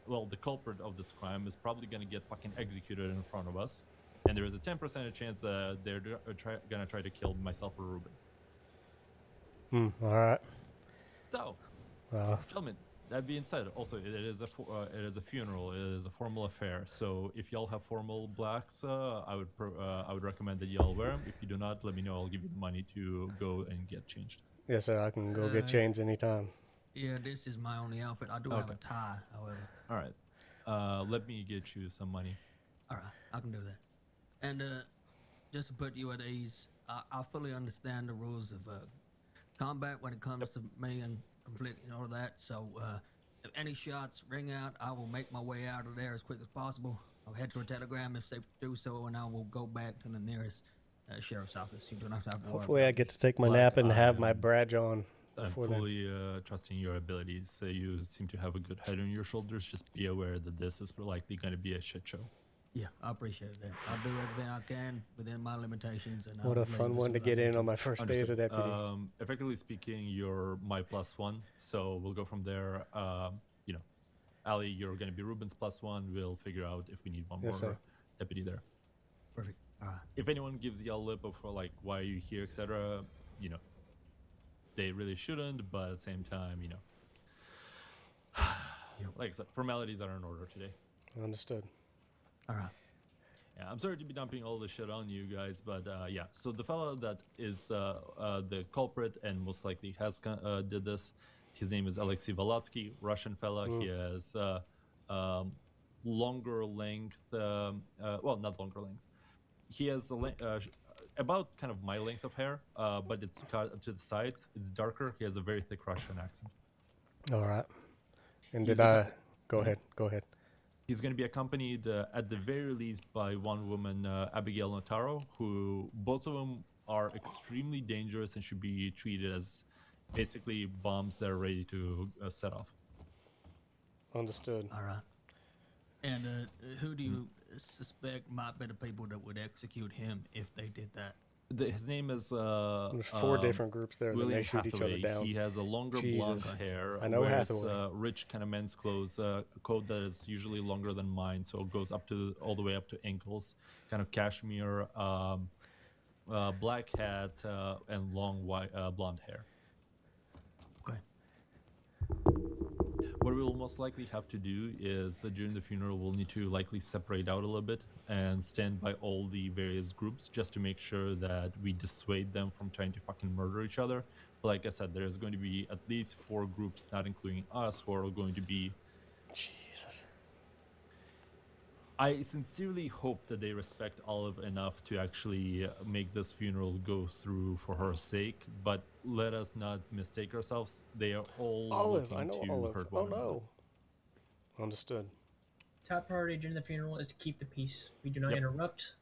well, the culprit of this crime is probably going to get fucking executed in front of us. And there is a 10% chance that they're going to try to kill myself or Ruben. All right. So, gentlemen, that being said, also it is a funeral. It is a formal affair. So if y'all have formal blacks, I would recommend that y'all wear them. If you do not, let me know. I'll give you the money to go and get changed. Yes, sir. I can go get changed anytime. Yeah, this is my only outfit. I do have a tie, however. All right. Let me get you some money. All right, I can do that. And just to put you at ease, I fully understand the rules of combat when it comes to me and conflict and all that. So if any shots ring out, I will make my way out of there as quick as possible. I'll head to a telegram if safe to do so, and I will go back to the nearest sheriff's office. You don't have to have to worry Hopefully about I get to take my nap and have my badge on. I'm fully trusting your abilities. You seem to have a good head on your shoulders. Just be aware that this is likely going to be a shit show. Yeah, I appreciate that. I'll do everything I can within my limitations. And what a fun one to get in on my first day as a deputy. Effectively speaking, you're my +1, so we'll go from there. You know, Ali, you're going to be Ruben's +1. We'll figure out if we need one more deputy there. Perfect. All right. If anyone gives you a lip of like, why are you here, etc., you know, they really shouldn't, but at the same time, you know, like I said, formalities are in order today. Understood. All right. Yeah, I'm sorry to be dumping all this shit on you guys, but yeah. So the fellow that is the culprit and most likely has did this, his name is Alexei Valatsky, Russian fella. He has longer length, well, not longer length. He has about kind of my length of hair, but it's cut to the sides. It's darker. He has a very thick Russian accent. All right. And He's go ahead. Go ahead. He's going to be accompanied at the very least by one woman, Abigail Notaro, who both of them are extremely dangerous and should be treated as basically bombs that are ready to set off. Understood. All right. And who do you suspect might be the people that would execute him if they did that? His name is There's 4 different groups there that they shoot each other down. He has a longer blonde hair. I know wears Hathaway. Rich kind of men's clothes, a coat that is usually longer than mine, so it goes up to all the way up to ankles. Kind of cashmere, black hat, and long white blonde hair. Okay. What we will most likely have to do is during the funeral we'll need to likely separate out a little bit and stand by all the various groups just to make sure that we dissuade them from trying to fucking murder each other. But like I said, there's going to be at least 4 groups, not including us, who are going to be... Jesus. I sincerely hope that they respect Olive enough to actually make this funeral go through for her sake, but let us not mistake ourselves. They are all Olive, I looking know to Olive. hurt Oh one another. no. Understood. Top priority during the funeral is to keep the peace. We do not Yep. interrupt.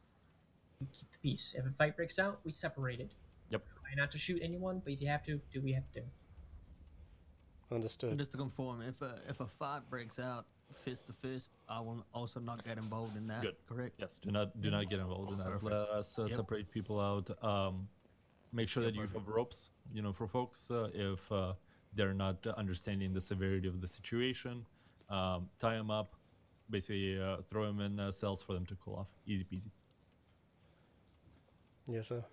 We keep the peace. If a fight breaks out, we separate it. Yep. Try not to shoot anyone, but if you have to, do we have to? Understood. Just to confirm, if a fight breaks out fist to fist, I will also not get involved in that. Good. Correct? Yes. Do not get involved in that. Perfect. Let us Yep. separate people out. Make sure Yep, that you perfect. have ropes, for folks if they're not understanding the severity of the situation. Tie them up, basically throw them in cells for them to cool off. Easy peasy. Yes, sir.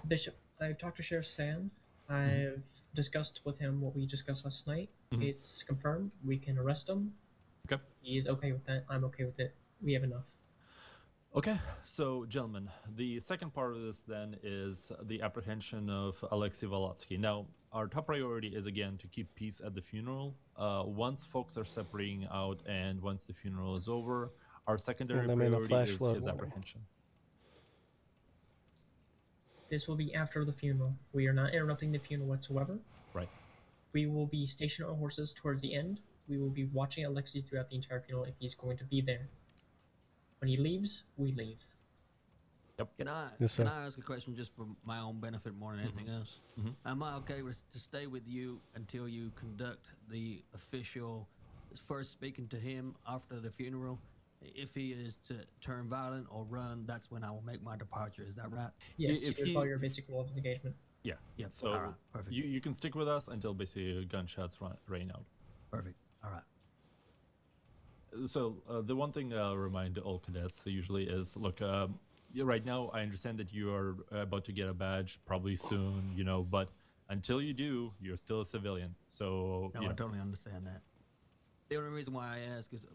Bishop, I've talked to Sheriff Sam. I've discussed with him what we discussed last night. Mhm. It's confirmed. We can arrest him. Okay. He is okay with that. I'm okay with it. We have enough. Okay, so gentlemen, the second part of this then is the apprehension of Alexei Volotsky. Now, our top priority is again to keep peace at the funeral. Once folks are separating out and once the funeral is over, our secondary And I mean a priority flash is flood his warning. apprehension. This will be after the funeral. We are not interrupting the funeral whatsoever. Right. We will be stationed on horses towards the end. We will be watching Alexei throughout the entire funeral if he's going to be there. When he leaves, we leave. Can I Yes, sir. can I ask a question just for my own benefit more than anything else? Mhm. Am I okay to stay with you until you conduct the official first speaking to him after the funeral? If he is to turn violent or run, that's when I will make my departure. Is that right? Yes, If you he- follow your basic rules of engagement. Yeah. Yep. So All right. Perfect. you can stick with us until basically gunshots rain out. Perfect. All right. So the one thing I'll remind all cadets usually is, look, right now I understand that you are about to get a badge probably soon, but until you do, you're still a civilian. So No, I totally understand that. The only reason why I ask is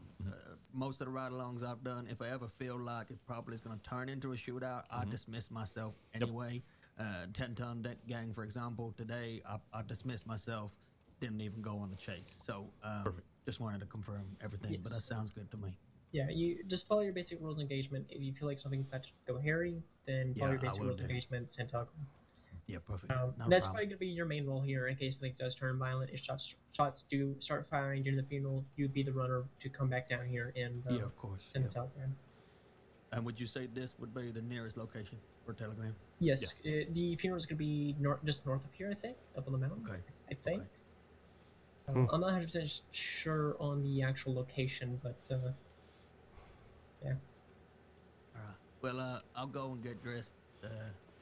most of the ride-alongs I've done, if I ever feel like it probably is going to turn into a shootout, I dismiss myself anyway. 10-ton gang, for example, today I dismissed myself, didn't even go on the chase. So Perfect. just wanted to confirm everything, but that sounds good to me. Yeah, you just follow your basic rules of engagement. If you feel like something's about to go hairy, then follow Yeah, your I basic will rules of do. engagement, send talk. Yeah, perfect. That's problem. probably going to be your main role here in case something does turn violent. If shots do start firing during the funeral, you'd be the runner to come back down here and Yeah, of course. send Yeah. a telegram. And would you say this would be the nearest location for Telegram? Yes, Yes. The funeral is going to be just north of here, I think, up on the mountain. Okay. I think. Okay. I'm not 100% sure on the actual location, but yeah. All right. Well, I'll go and get dressed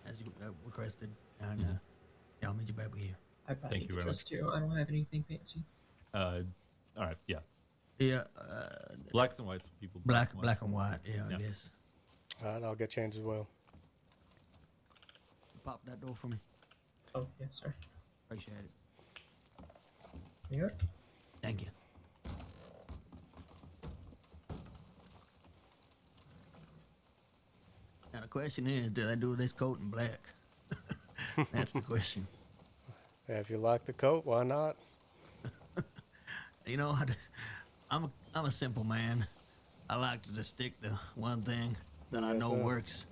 as you requested, and yeah, I'll meet you back here. I probably Thank you need very to dress too. I don't have anything fancy. all right, yeah. Yeah. Blacks and whites, people. Black blacks and white. Yeah, Yeah. I guess. All right, I'll get changed as well. Pop that door for me. Oh, yes, sir. Appreciate it. Yeah. Thank you. Now the question is, did I do this coat in black? That's the question. Yeah, if you like the coat, why not? You know, I'm a simple man. I like to just stick to one thing that I Yes, know sir. works.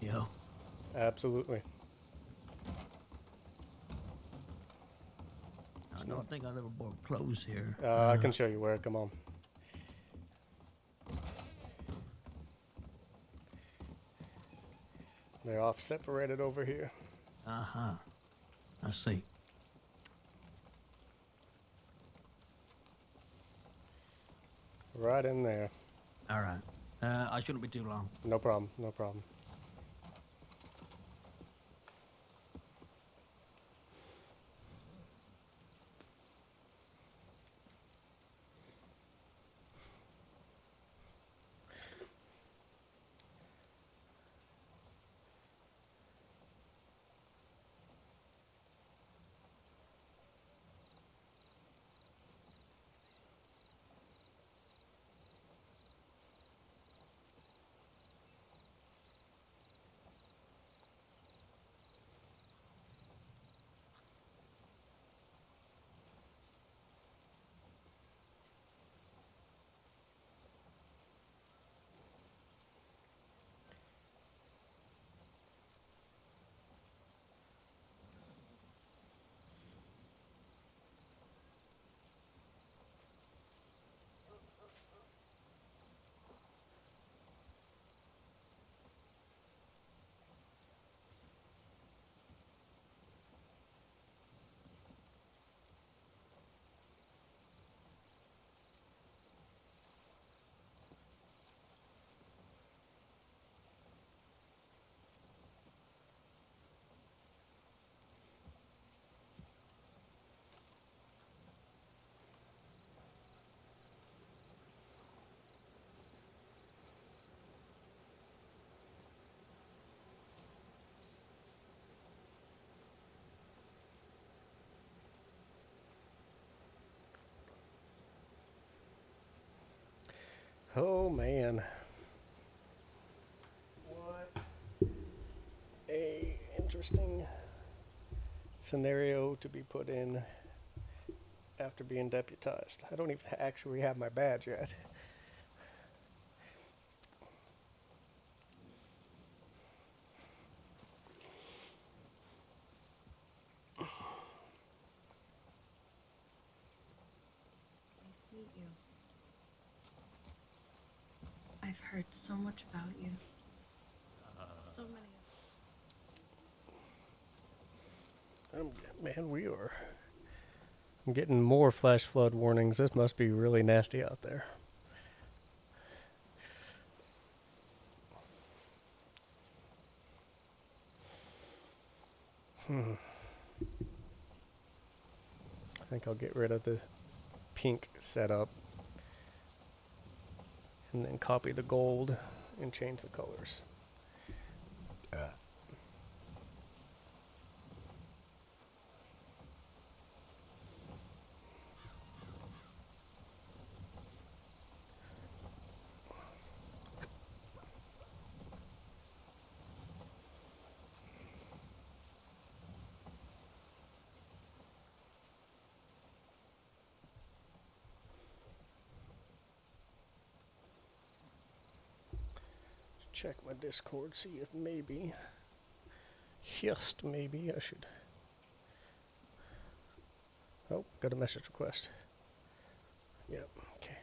You know. Absolutely. I don't think I've ever bought clothes here. I can show you where. Come on. They're off separated over here. Uh-huh. I see. Right in there. All right. I shouldn't be too long. No problem. No problem. Oh man. What a interesting scenario to be put in after being deputized. I don't even actually have my badge yet. Nice to meet you. I've heard so much about you. So many. Man, we are. I'm getting more flash flood warnings. This must be really nasty out there. I think I'll get rid of the pink setup and then copy the gold and change the colors. Check my Discord, see if maybe, just maybe I should. Oh, got a message request. Yep, okay.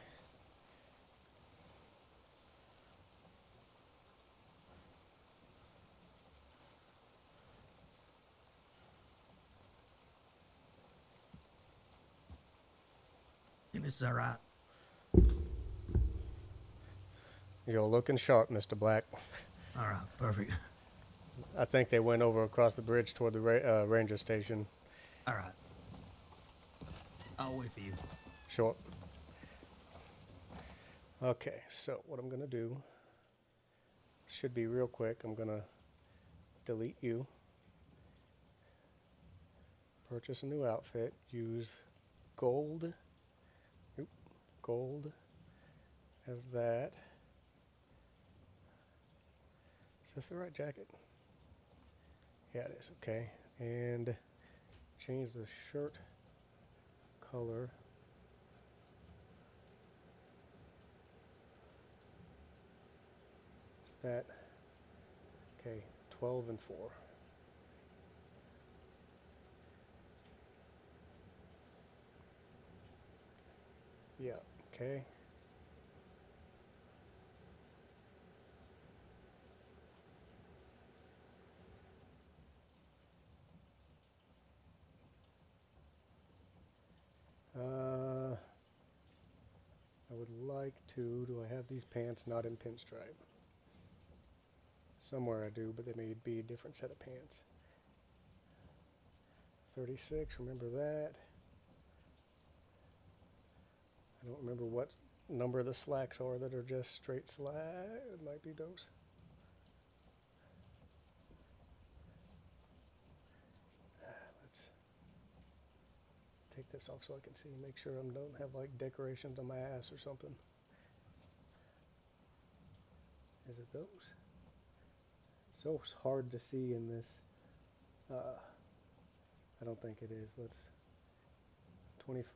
I think this is all right. You're looking sharp, Mr. Black. All right, perfect. I think they went over across the bridge toward the ranger station. All right. I'll wait for you. Sure. Okay, so what I'm gonna do should be real quick. I'm gonna delete you, purchase a new outfit, use gold, gold as that. Is this the right jacket? Yeah, it is. Okay, and change the shirt color. Is that okay? 12 and 4. Yeah. Okay. I would like to. Do I have these pants not in pinstripe? Somewhere I do, but they may be a different set of pants. 36, remember that. I don't remember what number the slacks are that are just straight slack. It might be those. Let's take this off so I can see, make sure I don't have like decorations on my ass or something. Is it those? It's so hard to see in this. I don't think it is. Let's 25.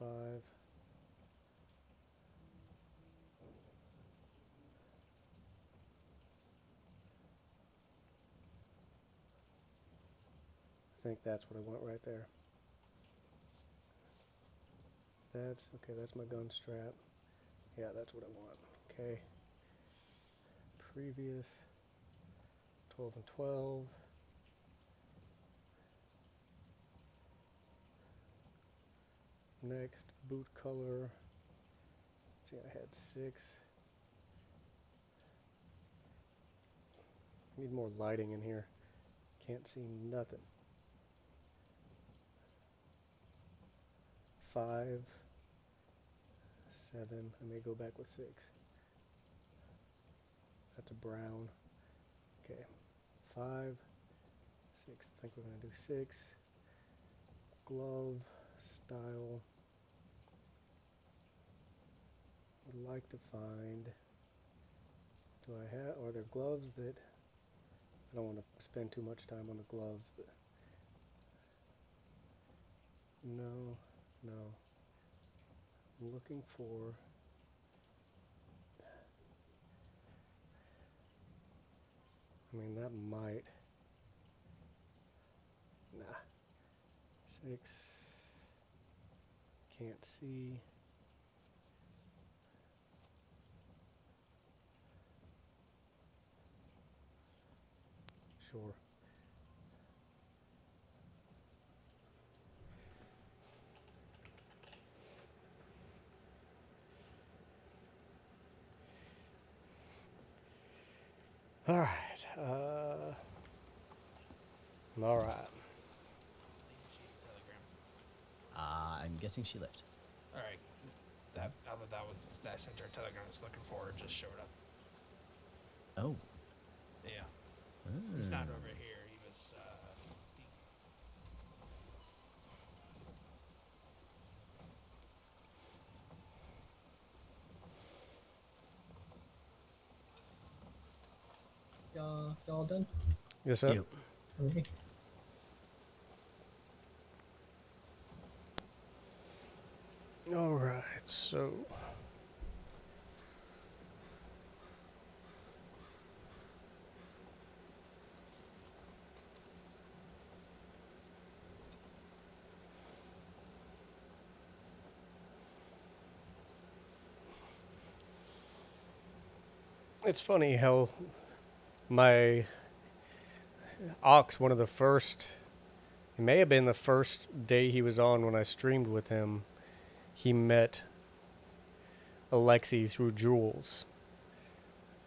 I think that's what I want right there. That's okay. That's my gun strap. Yeah, that's what I want. Okay. Previous 12 and 12. Next, boot color. Let's see, I had 6. Need more lighting in here. Can't see nothing. 5, 7. I may go back with 6. That's a brown. Okay. 5, 6. I think we're going to do 6. Glove style. Would like to find Do I have, are there gloves that, I don't want to spend too much time on the gloves, but no, no. I'm looking for, I mean, that might, nah, 6, can't see. Sure. All right. All right. I'm guessing she left. All right. That sent her telegram I was looking for just showed up. Oh. Yeah. He's not over here. He was. Y'all done? Yes, sir. Yep. Okay. All right. So. It's funny how my Ox, one of the first, it may have been the first day he was on when I streamed with him, he met Alexi through Jules.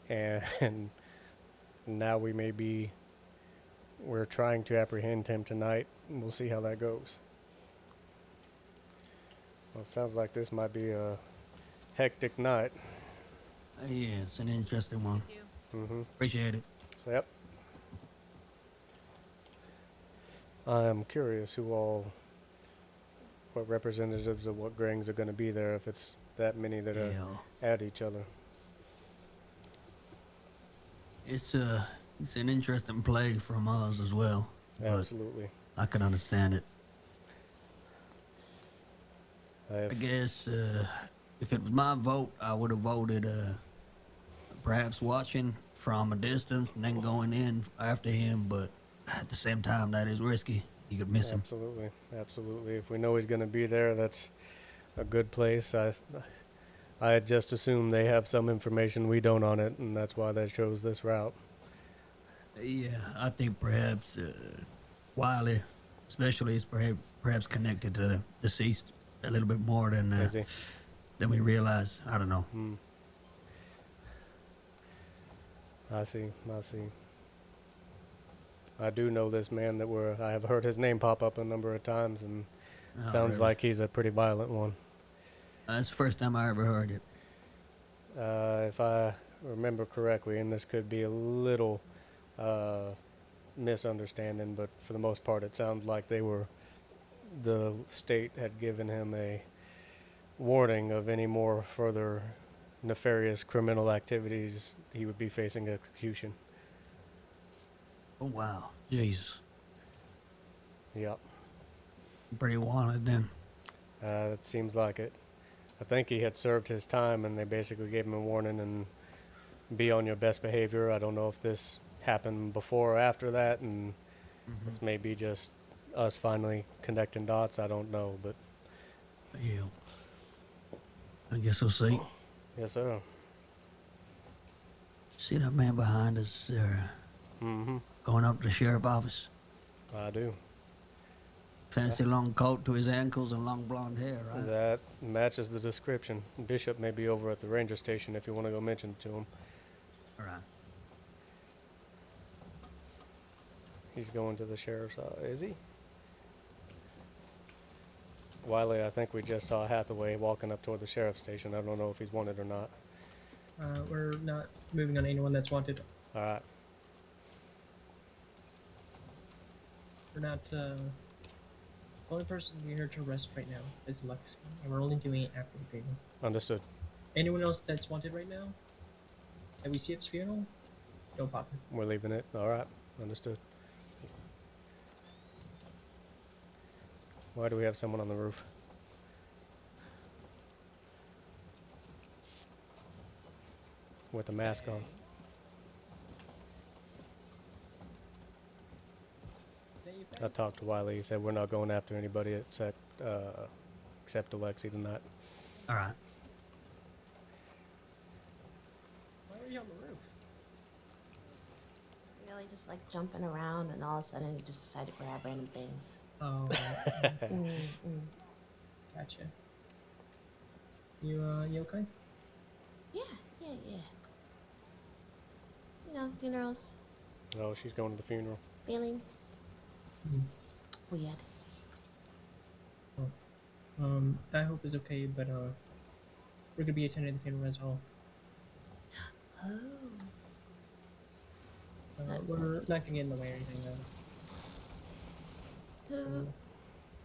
And now we're trying to apprehend him tonight, and we'll see how that goes. Well, it sounds like this might be a hectic night. Yeah, it's an interesting one. Mm-hmm. Appreciate it. So, yep. I'm curious what representatives of what gangs are going to be there if it's that many that are at each other. It's an interesting play from us as well. Absolutely. I can understand it. I guess if it was my vote, I would have voted perhaps watching from a distance and then going in after him, but at the same time, that is risky. You could miss him. Absolutely. Absolutely. If we know he's going to be there, that's a good place. I just assume they have some information we don't on it, and that's why they chose this route. Yeah, I think perhaps Wiley, especially, is perhaps connected to the deceased a little bit more than we realize. I don't know. I see. I do know this man I have heard his name pop up a number of times, and sounds like he's a pretty violent one. That's the first time I ever heard it. If I remember correctly, and this could be a little misunderstanding, but for the most part, it sounds like the state had given him a warning of any more further nefarious criminal activities. He would be facing execution. Oh, wow. Jesus. Yep. Pretty wanted then. It seems like it. I think he had served his time, and they basically gave him a warning and be on your best behavior. I don't know if this happened before or after that, and this may be just us finally connecting dots. I don't know, but... Yeah. I guess we'll see. Yes, sir. See that man behind us there? Going up to the sheriff's office? I do. Fancy long coat to his ankles and long blonde hair, right? That matches the description. Bishop may be over at the ranger station if you want to go mention it to him. All right. He's going to the sheriff's office. Is he? Wiley, I think we just saw Hathaway walking up toward the sheriff's station. I don't know if he's wanted or not. We're not moving on anyone that's wanted. All right. We're not, the only person we're here to arrest right now is Lexi, and we're only doing it after the payment. Understood. Anyone else that's wanted right now? At we see his funeral, don't bother. We're leaving it. All right, understood. Why do we have someone on the roof? With a mask on. I talked to Wiley. He said we're not going after anybody except Alexi tonight. All right. Why are you on the roof? Really just like jumping around, and all of a sudden you just decide to grab random things. Oh. Gotcha. You okay? Yeah. You know, funerals, Oh, she's going to the funeral. feelings. Weird. I hope it's okay, but we're gonna be attending the funeral as well. Oh. We're not gonna get in the way or anything though. Who?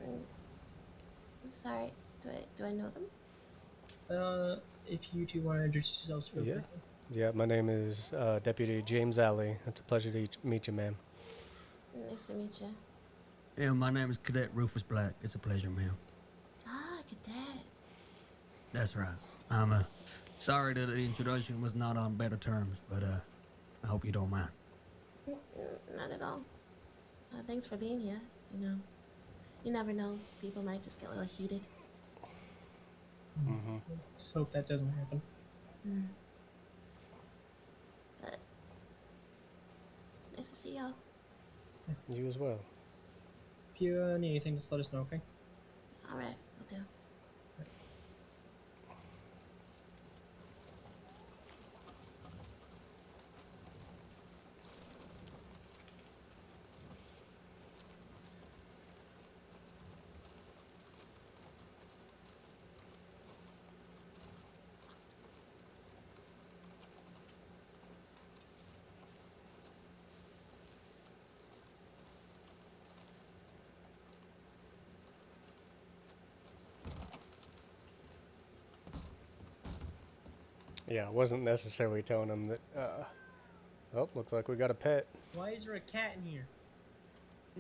I'm sorry. Do I know them? If you two want to introduce yourselves, feel free to. Yeah, my name is Deputy James Alley. It's a pleasure to meet you, ma'am. Nice to meet you. Yeah, my name is Cadet Rufus Black. It's a pleasure, ma'am. Ah, Cadet. That's right. I'm sorry that the introduction was not on better terms, but I hope you don't mind. Not at all. Thanks for being here. You know, you never know. People might just get a little heated. Let's hope that doesn't happen. But nice to see y'all. You as well. If you need anything, just let us know, okay? All right, will do. Yeah, I wasn't necessarily telling him that. Oh, looks like we got a pet. Why is there a cat in here?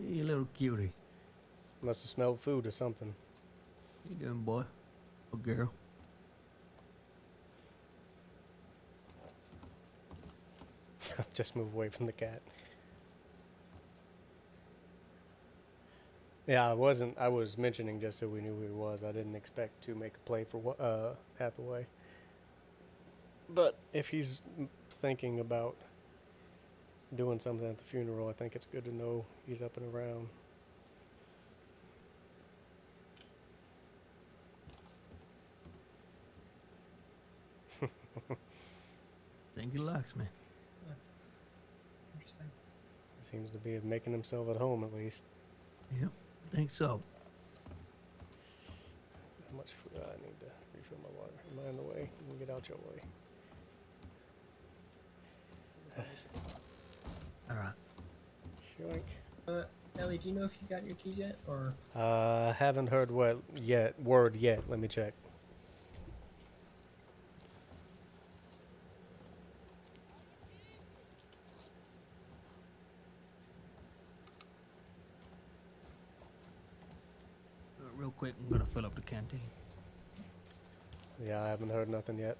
You little cutie. Must have smelled food or something. You doing, boy? Or girl? Just move away from the cat. Yeah, I was mentioning just so we knew who he was. I didn't expect to make a play for Hathaway. But if he's thinking about doing something at the funeral, I think it's good to know he's up and around. Think he likes me. Interesting. He seems to be making himself at home, at least. Yep, think so. How much food? I need to refill my water. Am I in the way? Let me get out your way. All right. Shoink. Ellie, do you know if you got your keys yet, or? Haven't heard word yet. Let me check. Real quick, I'm gonna fill up the canteen. Yeah, I haven't heard nothing yet.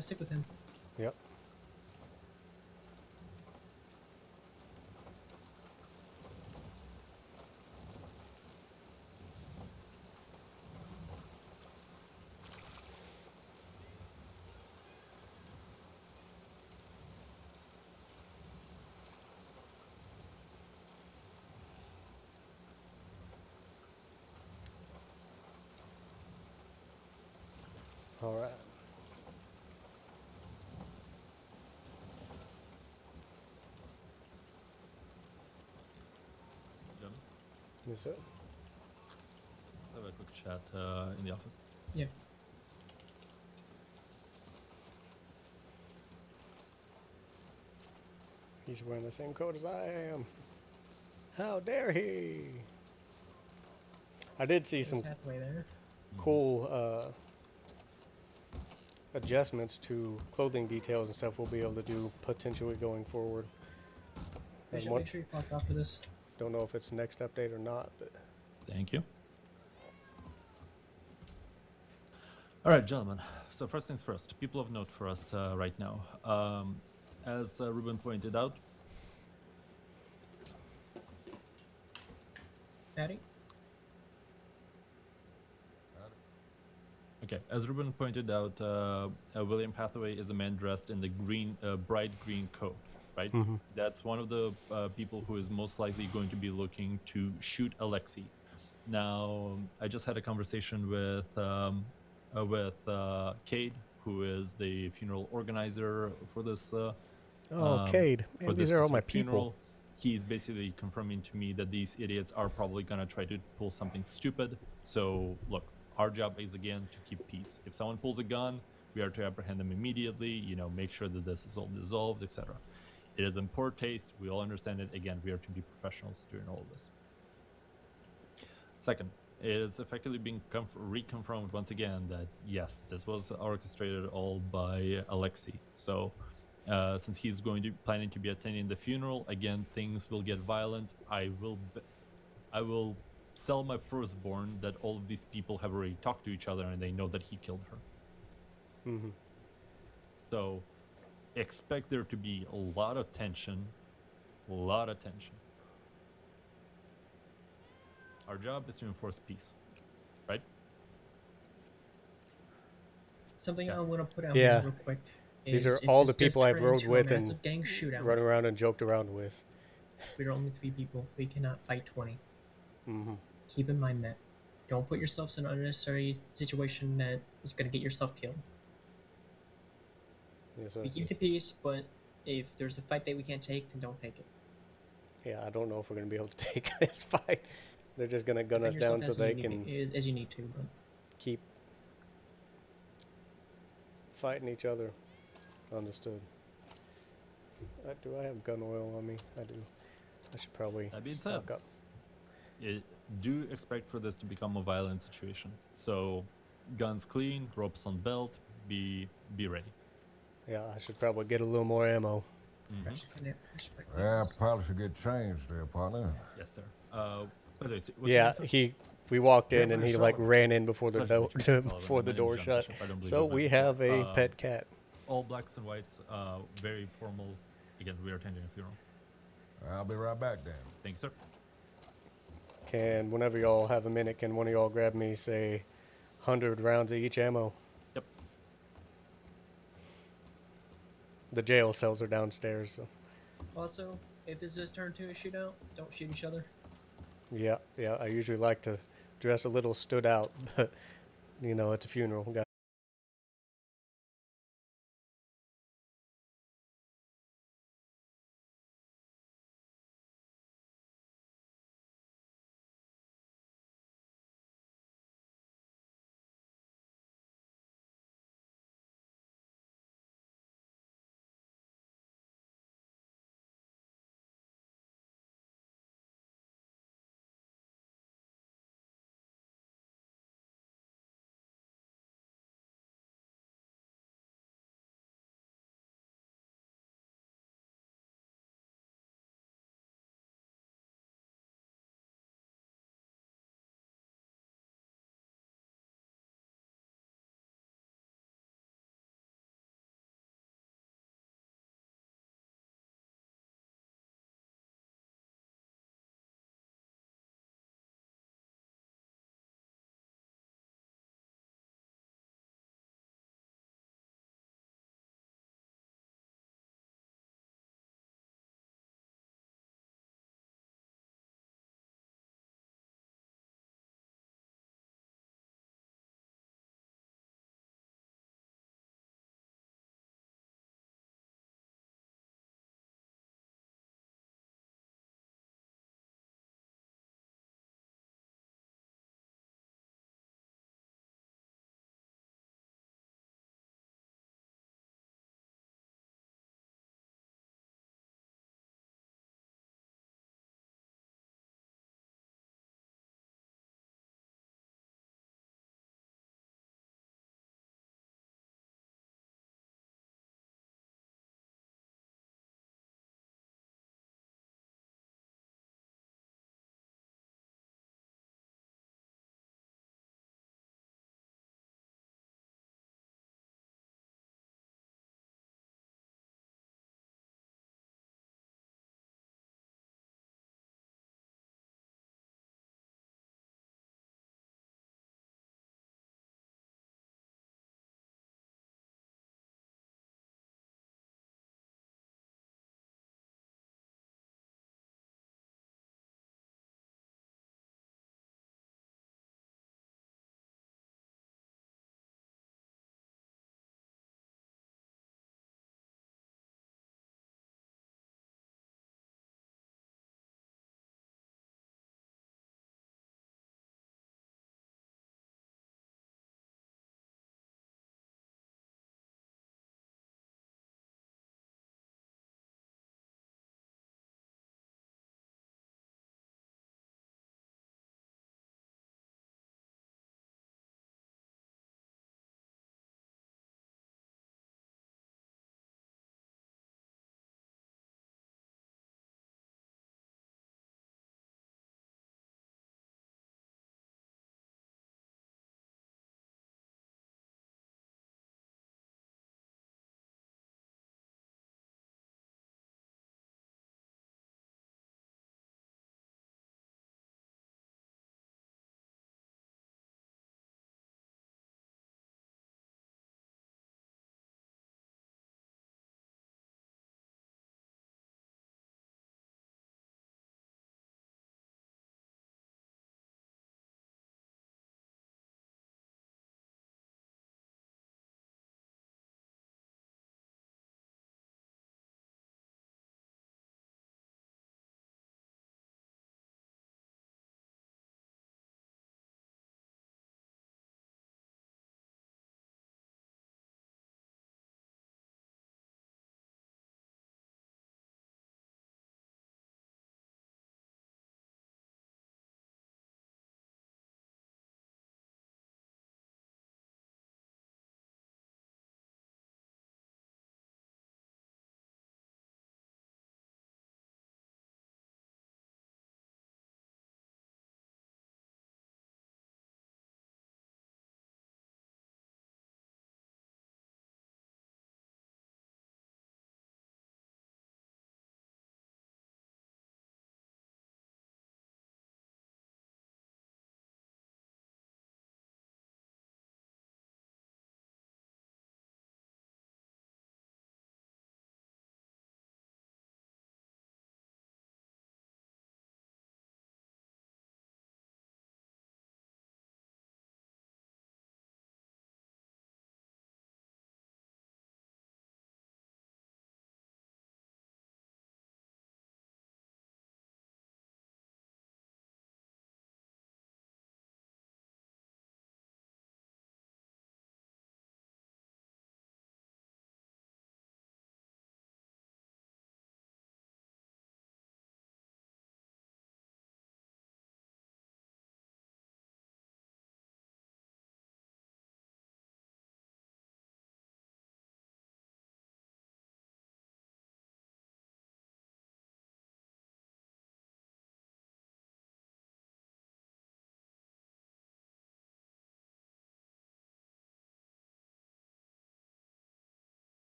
Stick with him. Yep. All right. Done. Yes, sir. quick chat in the office. Yeah. He's wearing the same coat as I am. How dare he? I did see There's some Hathaway there. cool adjustments to clothing details and stuff we'll be able to do potentially going forward. Make sure you clock off for this. Don't know if it's next update or not, but Thank you. All right, gentlemen. So first things first, people of note for us right now. As Ruben pointed out, Patty? okay, as Ruben pointed out, William Hathaway is a man dressed in the green, bright green coat, right? That's one of the people who is most likely going to be looking to shoot Alexei. Now, I just had a conversation with Cade, who is the funeral organizer for this. Cade, for man, this these are all my specific funeral. people. He's basically confirming to me that these idiots are probably gonna try to pull something stupid. So look, our job is again to keep peace. If someone pulls a gun, we are to apprehend them immediately. You know, make sure that this is all dissolved, etc. It is in poor taste. We all understand it. Again, we are to be professionals during all of this. Second, it is effectively being reconfirmed once again that yes, this was orchestrated all by Alexei. So. Since he's planning to be attending the funeral, again, things will get violent. I will sell my firstborn that all of these people have already talked to each other and they know that he killed her. So, expect there to be a lot of tension. Our job is to enforce peace, right? Something I want to put out Yeah. real quick. These is are if all this the does people I've turn rode into a with massive and gang shootout, run around and joked around with. we're only 3 people. We cannot fight 20. Keep in mind that. Don't put yourselves in an unnecessary situation that is going to get yourself killed. Yes, sir. We keep the peace, but if there's a fight that we can't take, then don't take it. Yeah, I don't know if we're going to be able to take this fight. They're just going to gun us Defend down so yourself they as can as you need to, but keep fighting each other. Understood. Do I have gun oil on me? I do. I should probably That being stock said, up. do expect for this to become a violent situation. So, guns clean, ropes on belt, be ready. Yeah, I should probably get a little more ammo. Yeah, I probably should get changed there, partner. Yes, sir. By the way, what's your Yeah, name, sir? we walked in Yeah, and he Mr. like Sullivan. ran in before the Pleasure to meet you, Mr. Sullivan. before My the name door is John shut. Bishop. I don't believe So I've met we before. have a pet cat. All blacks and whites, very formal. Again, we are attending a funeral. I'll be right back then. Thank you, sir. Can whenever y'all have a minute, can one of y'all grab me say 100 rounds of each ammo? Yep. The jail cells are downstairs. So. also, if this does turn to a shootout, don't shoot each other. Yeah. I usually like to dress a little stood out, but you know, at a funeral,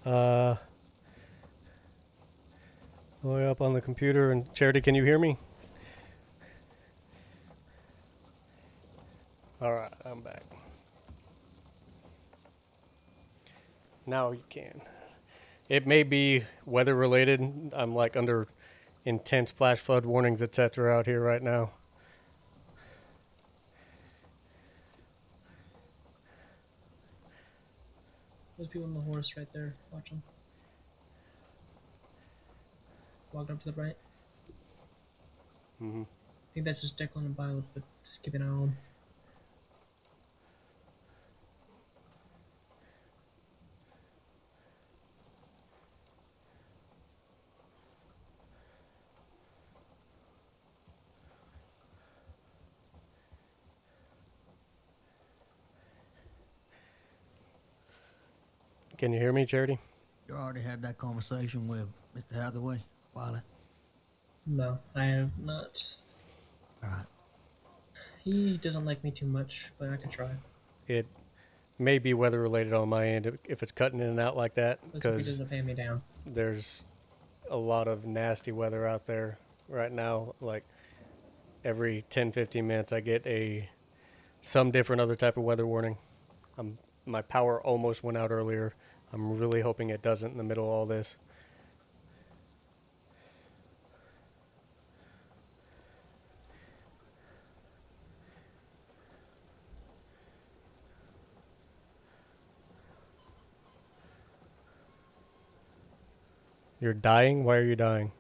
All the way up on the computer. And Charity, can you hear me? All right, I'm back. Now you can. It may be weather related. I'm like under intense flash flood warnings, etc. out here right now. Those people on the horse right there. Watch them. Walking up to the right. Mm-hmm. I think that's just Declan and Violet, but just keep an eye on them. Can you hear me, Charity? You already had that conversation with Mr. Hathaway, Wiley? No, I have not. Alright. He doesn't like me too much, but I can try. It may be weather related on my end if it's cutting in and out like that, Let's hope he because doesn't pay me down. there's a lot of nasty weather out there right now. Like every 10-15 minutes I get some different other type of weather warning. My power almost went out earlier. I'm really hoping it doesn't in the middle of all this. You're dying? Why are you dying?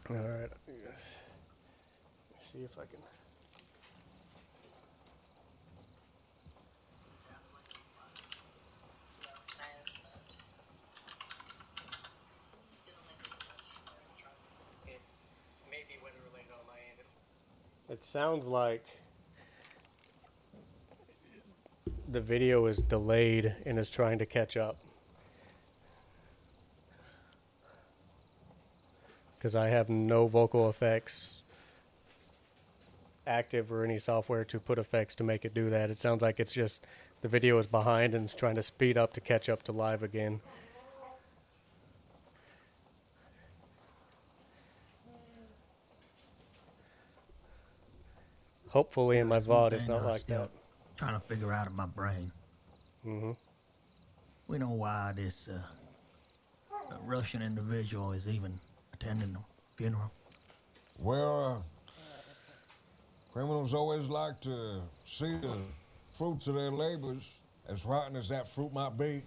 All right. Let's see if I can. It may be weather related on my end. It sounds like the video is delayed and is trying to catch up. Because I have no vocal effects active or any software to put effects to make it do that. It sounds like it's just the video is behind and it's trying to speed up to catch up to live again. Hopefully in my There's one VOD it's thing not I'm like still that. trying to figure out in my brain. Mm-hmm. We know why this Russian individual is even attending the funeral. Well, criminals always like to see the fruits of their labors, as rotten as that fruit might be.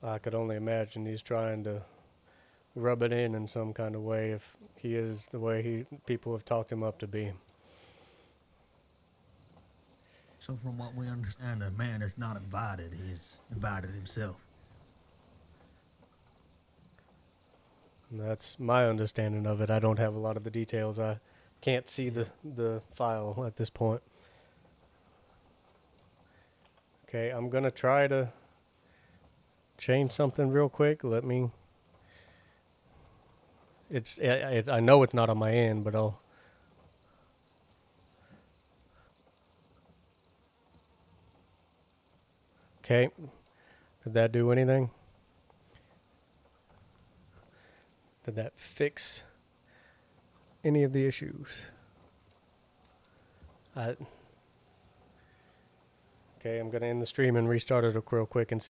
I could only imagine he's trying to rub it in some kind of way if he is the way people have talked him up to be. So from what we understand, the man is not invited. He's invited himself. And that's my understanding of it. I don't have a lot of the details. I can't see the file at this point. Okay, I'm gonna try to change something real quick. Let me. I know it's not on my end, but I'll. Okay, did that do anything? Did that fix any of the issues? Okay, I'm gonna end the stream and restart it real quick and see.